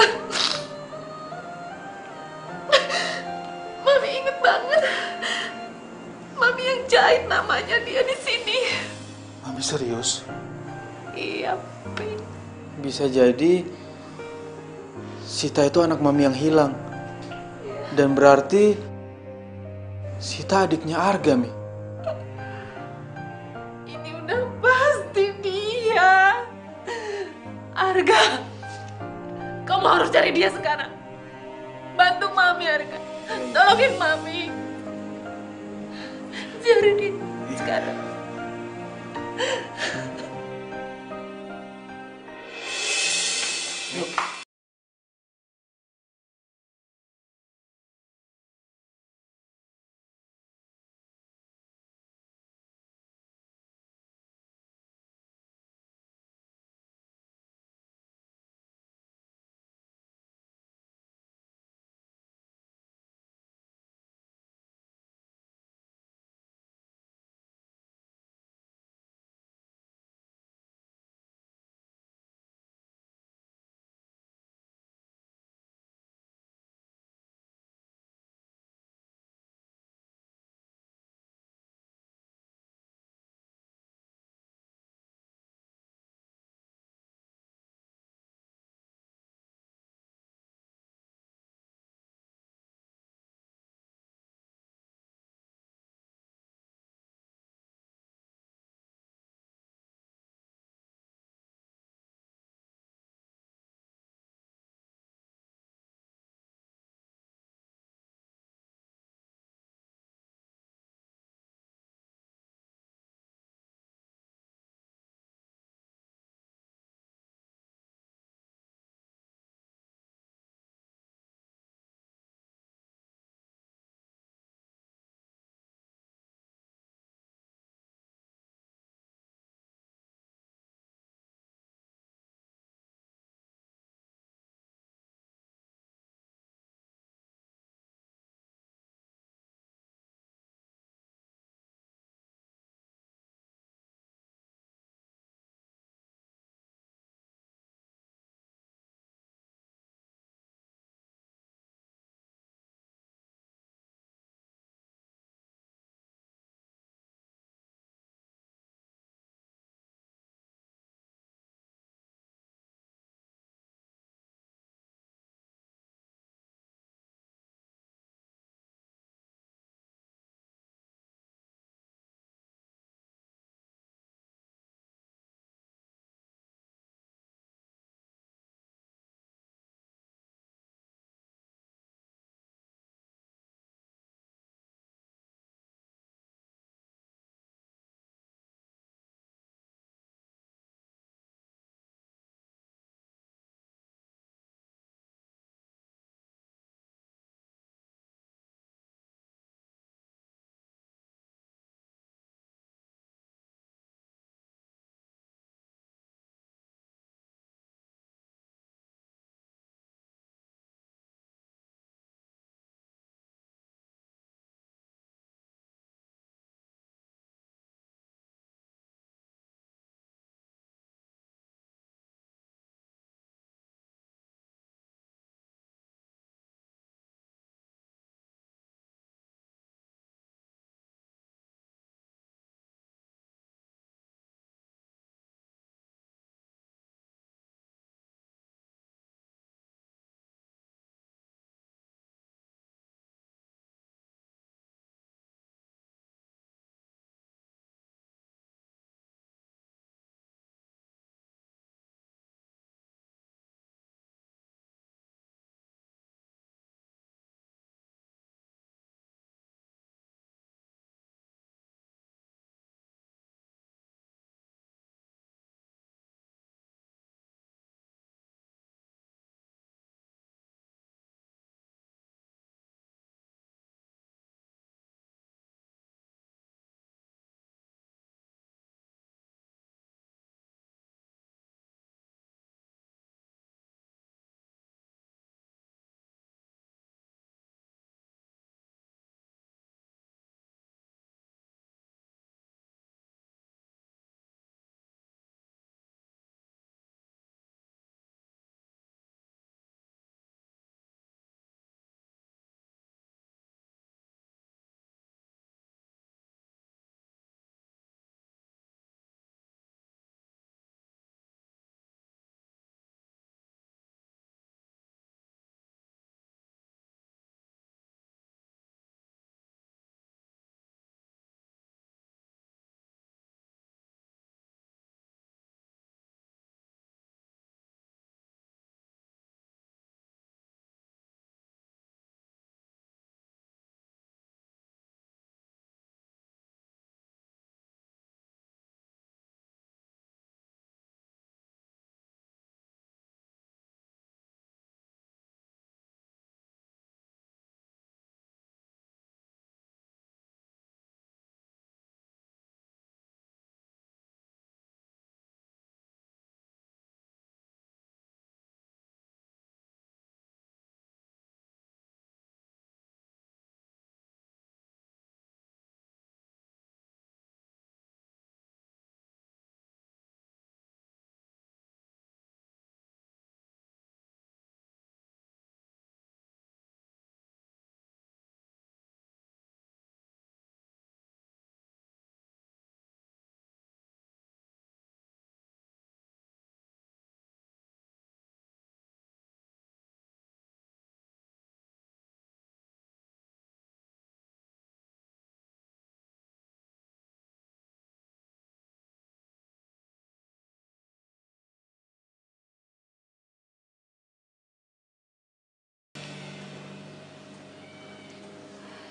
Speaker 4: Mami inget banget. Mami yang jahit namanya dia di sini.
Speaker 3: Mami serius?
Speaker 4: Iya, Pi.
Speaker 3: Bisa jadi Sita itu anak Mami yang hilang. Dan berarti Sita adiknya Arga, Mi.
Speaker 4: Ini udah pasti dia. Arga, kamu harus cari dia sekarang. Bantu Mami, Arga. Tolongin Mami. Cari dia sekarang.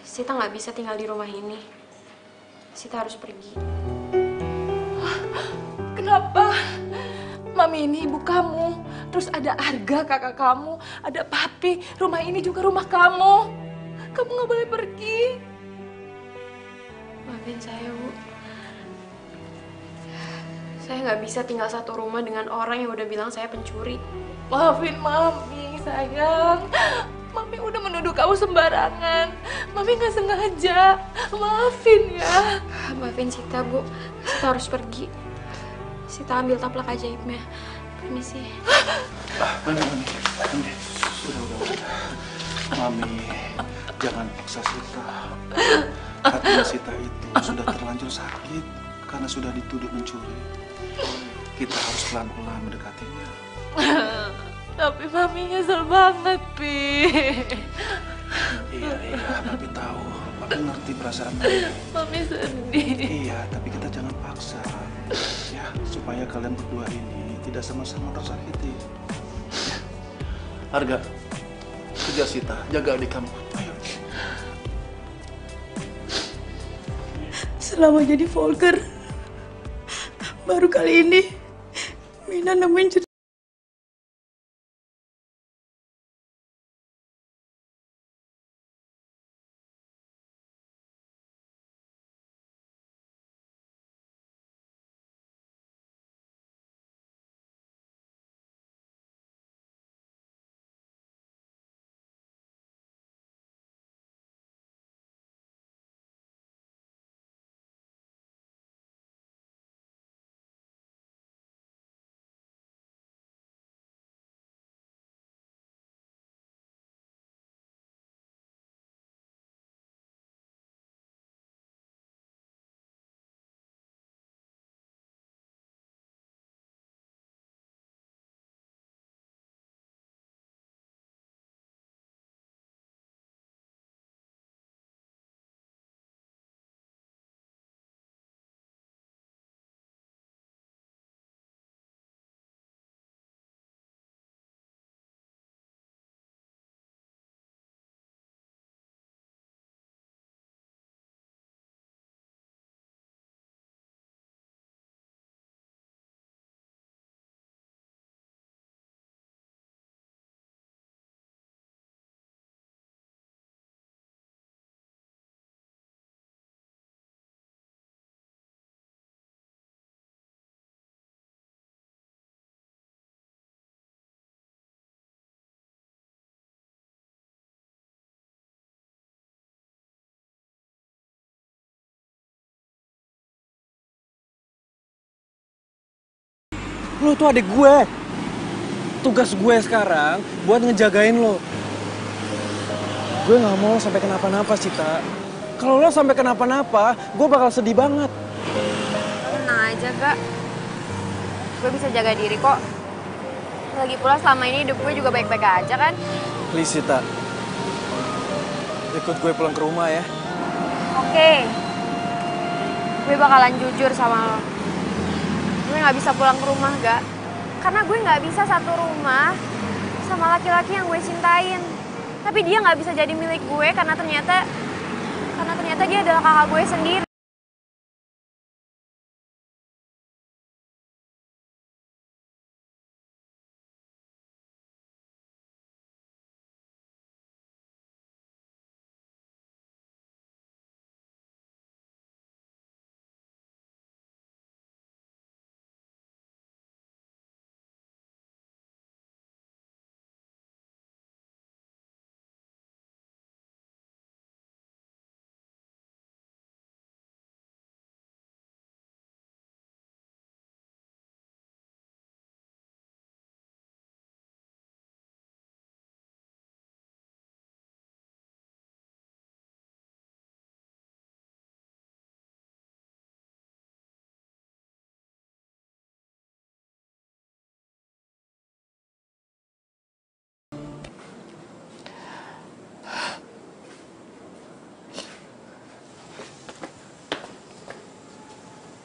Speaker 6: Sita nggak bisa tinggal di rumah ini. Sita harus pergi.
Speaker 4: Kenapa? Mami ini ibu kamu. Terus ada Arga kakak kamu. Ada Papi. Rumah ini juga rumah kamu. Kamu nggak boleh pergi.
Speaker 6: Maafin saya, Bu. Saya nggak bisa tinggal satu rumah dengan orang yang udah bilang saya pencuri.
Speaker 4: Maafin Mami, sayang. Mami udah menuduh kamu sembarangan. Mami nggak sengaja. Maafin ya.
Speaker 6: Maafin Sita, Bu. Sita harus pergi. Sita ambil taplak ajaibnya. Permisi.
Speaker 9: Mami. Udah. Mami, jangan paksa Sita. Hatinya Sita itu sudah terlanjur sakit karena sudah dituduh mencuri. Kita harus pelan-pelan mendekatinya.
Speaker 4: Tapi Mami nyesel banget, Pi.
Speaker 9: Iya, Papi tahu. Papi ngerti perasaan Mami.
Speaker 4: Mami sedih.
Speaker 9: Iya, tapi kita jangan paksa. Ya, supaya kalian berdua ini tidak sama-sama tersakiti. Ya. Arga, kejar Sita, jaga adik kamu. Ayo.
Speaker 1: Selama jadi Volker, baru kali ini Mina nemuin cerita.
Speaker 3: Lo tuh adik gue. Tugas gue sekarang buat ngejagain lo. Gue gak mau lo sampai kenapa-napa, Sita. Kalau lo sampai kenapa-napa, gue bakal sedih banget.
Speaker 6: Tenang aja, Kak. Gue bisa jaga diri kok. Lagi pula selama ini hidup gue juga baik-baik aja kan?
Speaker 3: Please, Sita. Ikut gue pulang ke rumah ya.
Speaker 6: Oke. Gue bakalan jujur sama lo. Gue gak bisa pulang ke rumah, Gak. Karena gue gak bisa satu rumah sama laki-laki yang gue cintain. Tapi dia gak bisa jadi milik gue karena ternyata dia adalah kakak gue sendiri.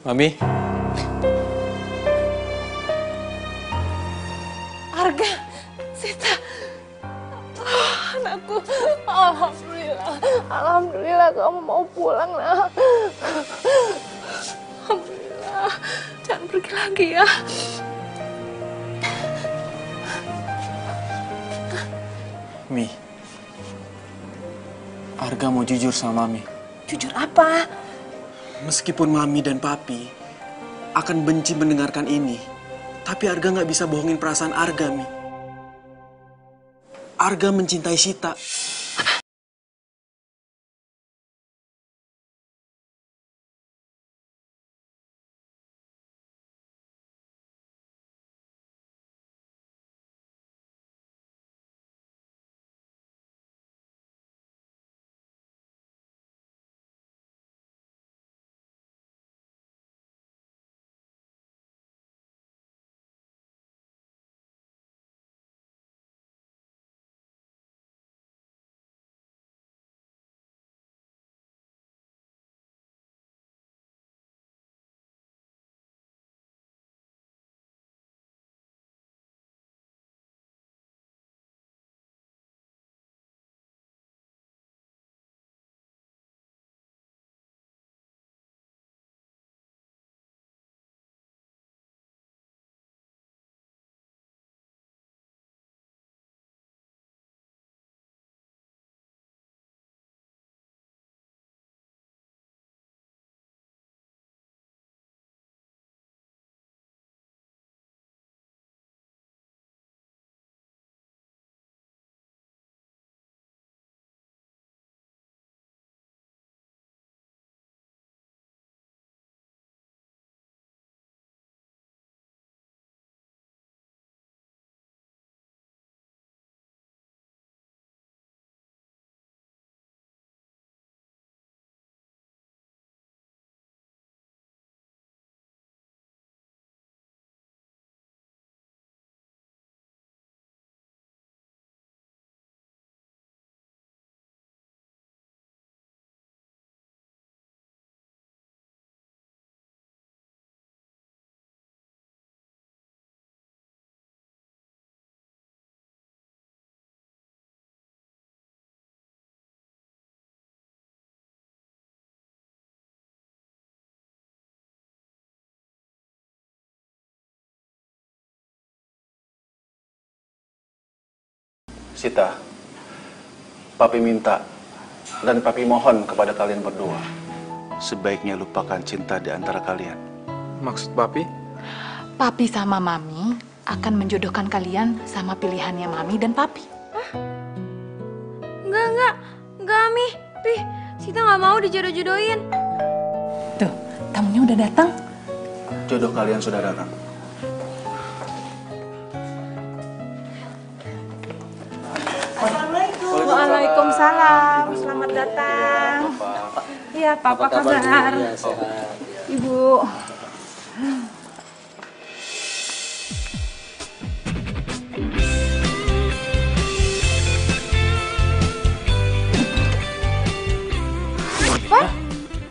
Speaker 3: Mami.
Speaker 4: Arga, Sita. Oh, anakku. Alhamdulillah.
Speaker 6: Alhamdulillah kamu mau pulang, nah. Alhamdulillah. Jangan pergi lagi ya.
Speaker 3: Mi, Arga mau jujur sama Mami.
Speaker 4: Jujur apa?
Speaker 3: Meskipun Mami dan Papi akan benci mendengarkan ini, tapi Arga nggak bisa bohongin perasaan Arga, Mi. Arga mencintai Sita.
Speaker 9: Sita, Papi minta dan Papi mohon kepada kalian berdua, sebaiknya lupakan cinta di antara kalian.
Speaker 3: Maksud Papi?
Speaker 4: Papi sama Mami akan menjodohkan kalian sama pilihannya Mami dan Papi.
Speaker 6: Enggak, Mi. Pi, Sita nggak mau dijodoh-jodohin.
Speaker 4: Tuh, tamunya udah datang.
Speaker 9: Jodoh kalian sudah datang.
Speaker 4: Waalaikumsalam. Selamat datang. Iya, Papa kabar. Ibu.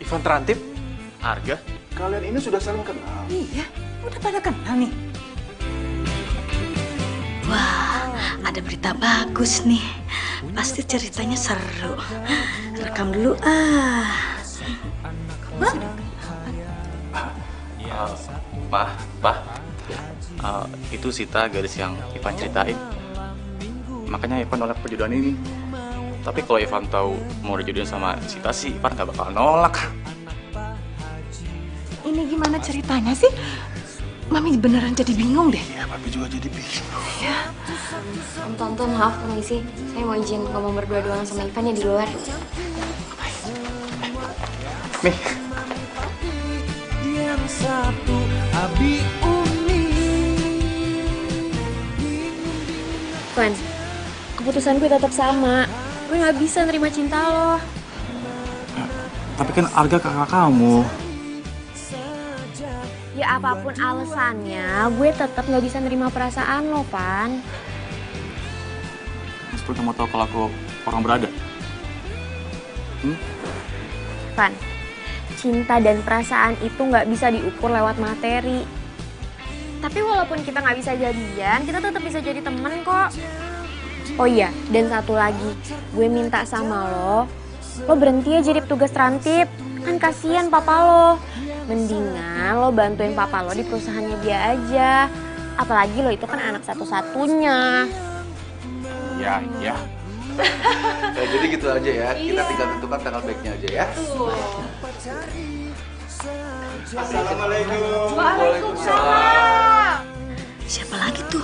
Speaker 3: Ivan Terantip?
Speaker 2: Arga?
Speaker 9: Kalian ini sudah saling kenal.
Speaker 4: Iya, udah pada kenal nih.
Speaker 1: Wah, ada berita bagus nih. Pasti ceritanya seru. Rekam dulu ah.
Speaker 2: Pak, itu Sita gadis yang Ivan ceritain. Makanya Ivan nolak perjodohan ini. Tapi kalau Ivan tahu mau dijodohin sama Sita sih, Ivan gak bakal nolak.
Speaker 4: Ini gimana ceritanya sih? Mami beneran jadi bingung deh.
Speaker 9: Ya, Papi juga jadi bingung.
Speaker 4: Ya.
Speaker 6: Om Tonto, maaf permisi. Saya mau izin ngomong berdua doang sama Ivan ya di luar.
Speaker 2: Mi.
Speaker 5: Yang satu Abi Umi.
Speaker 6: Van, keputusan gue tetap sama. Gue nggak bisa nerima cinta lo.
Speaker 2: Tapi kan Arga kakak kamu.
Speaker 6: Ya apapun alasannya, gue tetap nggak bisa nerima perasaan lo, Van.
Speaker 2: Meskipun kamu tahu kalau aku orang berada.
Speaker 6: Van, cinta dan perasaan itu nggak bisa diukur lewat materi. Tapi walaupun kita nggak bisa jadian, kita tetap bisa jadi temen kok. Oh iya, dan satu lagi, gue minta sama lo berhenti ya jadi petugas rantip. Kan kasihan papa lo. Mendingan lo bantuin papa lo di perusahaannya dia aja. Apalagi lo itu kan anak satu-satunya.
Speaker 10: Ya. Ya, jadi gitu aja ya. Kita tinggal tentukan tanggal baiknya aja ya.
Speaker 4: Assalamualaikum. Waalaikumsalam.
Speaker 1: Siapa lagi tuh?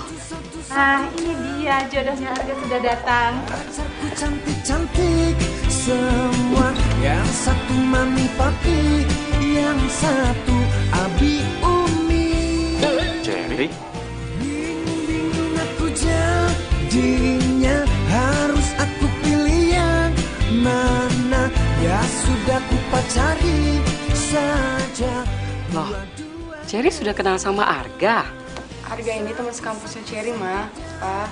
Speaker 4: Ah, ini dia jodohnya Arga sudah datang.
Speaker 5: Cantik-cantik semua. Yang satu mami papi, yang satu abi umi.
Speaker 2: Cherry?
Speaker 5: Bingung aku jadinya, harus aku pilih yang mana. Ya sudah ku pacari saja.
Speaker 11: Loh, Cherry sudah kenal sama Arga?
Speaker 4: Arga ini teman sekampusnya Cherry, Ma. Pak,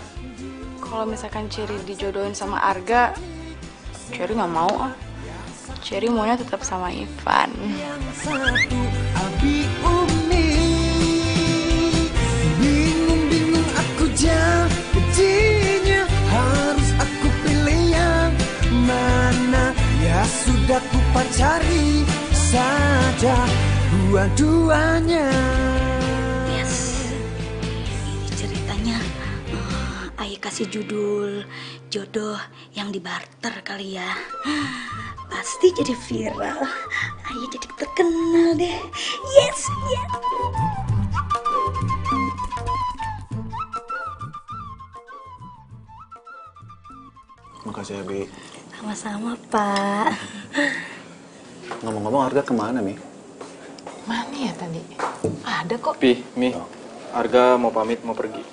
Speaker 4: kalau misalkan Cherry dijodohin sama Arga, Cherry nggak mau ah. Cherry maunya tetap sama Ivan.
Speaker 5: Yang satu abi umi. Bingung aku jadinya, harus aku pilih yang mana. Ya sudah ku pacari saja dua-duanya.
Speaker 1: Ceritanya Ayah kasih judul jodoh yang dibarter kali ya. Pasti jadi viral. Ayah jadi terkenal deh. Yes.
Speaker 9: Makasih ya, Bi.
Speaker 1: Sama-sama, Pak.
Speaker 9: Ngomong-ngomong, Arga kemana, Mi?
Speaker 4: Mana ya tadi? Ada kok.
Speaker 3: Pi, Mi, Arga mau pamit, mau pergi.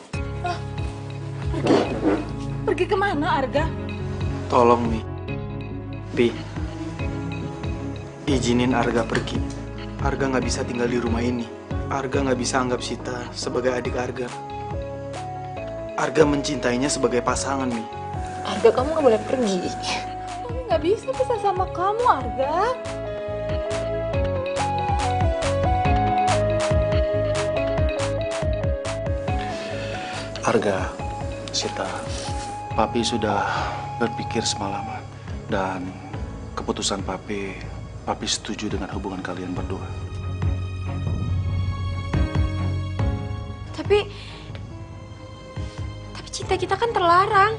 Speaker 4: Pergi kemana Arga?
Speaker 3: Tolong, Mi. Pi, izinin Arga pergi. Arga nggak bisa tinggal di rumah ini. Arga nggak bisa anggap Sita sebagai adik Arga. Arga mencintainya sebagai pasangan, Mi.
Speaker 4: Arga, kamu nggak boleh pergi. Mami nggak bisa pisah sama kamu, Arga.
Speaker 9: Arga, Sita, Papi sudah berpikir semalaman. Dan keputusan Papi setuju dengan hubungan kalian berdua.
Speaker 6: Tapi cinta kita kan terlarang.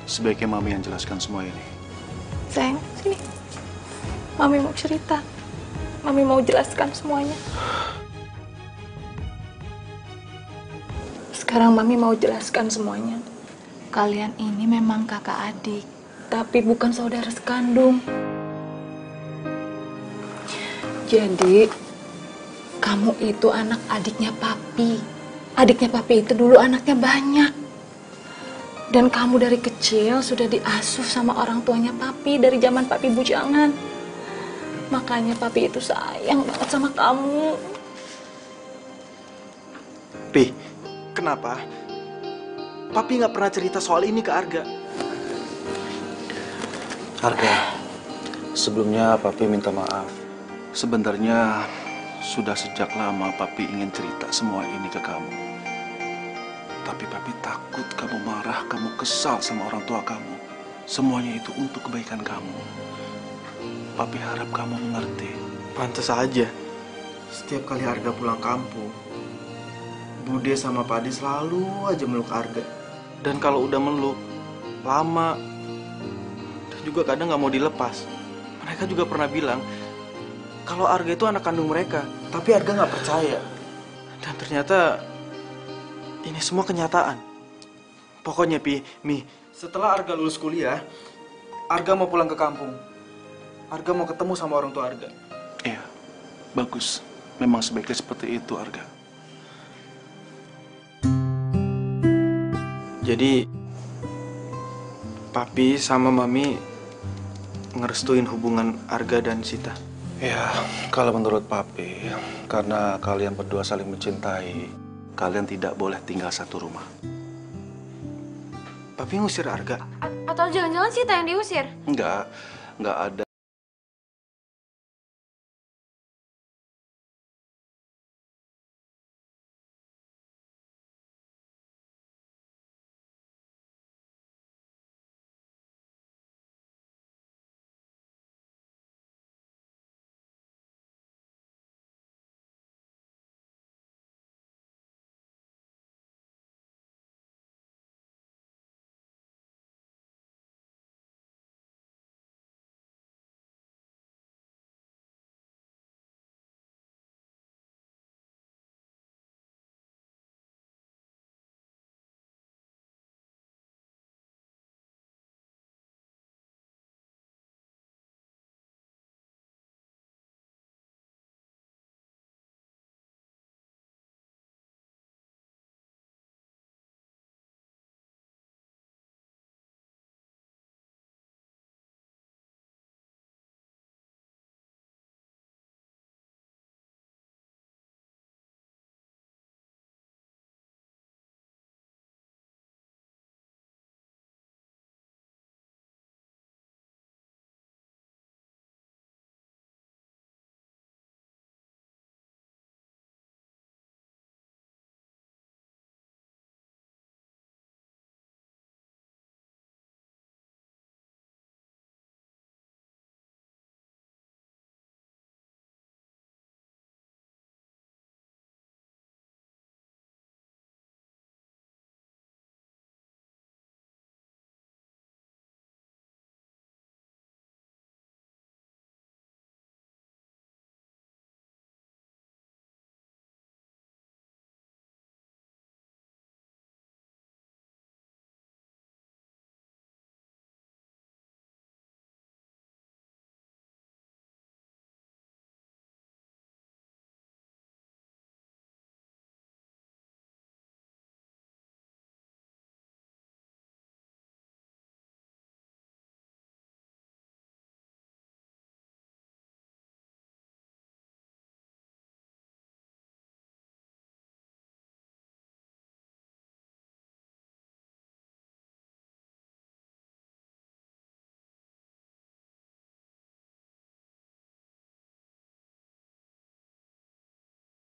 Speaker 9: Sebaiknya Mami yang jelaskan semua ini.
Speaker 4: Sayang, sini. Mami mau cerita. Mami mau jelaskan semuanya. Sekarang Mami mau jelaskan semuanya. Kalian ini memang kakak adik, tapi bukan saudara sekandung. Jadi, kamu itu anak adiknya Papi. Adiknya Papi itu dulu anaknya banyak. Dan kamu dari kecil sudah diasuh sama orang tuanya Papi dari zaman Papi bujangan. Makanya Papi itu sayang banget sama kamu.
Speaker 3: Pi, kenapa? Papi nggak pernah cerita soal ini ke Arga.
Speaker 9: Arga, sebelumnya Papi minta maaf. Sebenarnya sudah sejak lama Papi ingin cerita semua ini ke kamu. Tapi Papi takut kamu marah, kamu kesal sama orang tua kamu. Semuanya itu untuk kebaikan kamu. Papi harap kamu mengerti.
Speaker 3: Pantes aja. Setiap kali Arga pulang kampung, Bude sama Padi selalu aja meluk Arga. Dan kalau udah meluk, lama. Dan juga kadang nggak mau dilepas. Mereka juga pernah bilang, kalau Arga itu anak kandung mereka. Tapi Arga nggak percaya. Dan ternyata, ini semua kenyataan. Pokoknya Mi, setelah Arga lulus kuliah, Arga mau pulang ke kampung. Arga mau ketemu sama orang tua Arga.
Speaker 9: Iya, bagus. Memang sebaiknya seperti itu, Arga.
Speaker 3: Jadi, Papi sama Mami ngerestuin hubungan Arga dan Sita.
Speaker 9: Ya, kalau menurut Papi, karena kalian berdua saling mencintai, kalian tidak boleh tinggal satu rumah.
Speaker 3: Papi ngusir Arga?
Speaker 6: Atau jangan-jangan Sita yang diusir?
Speaker 9: Enggak ada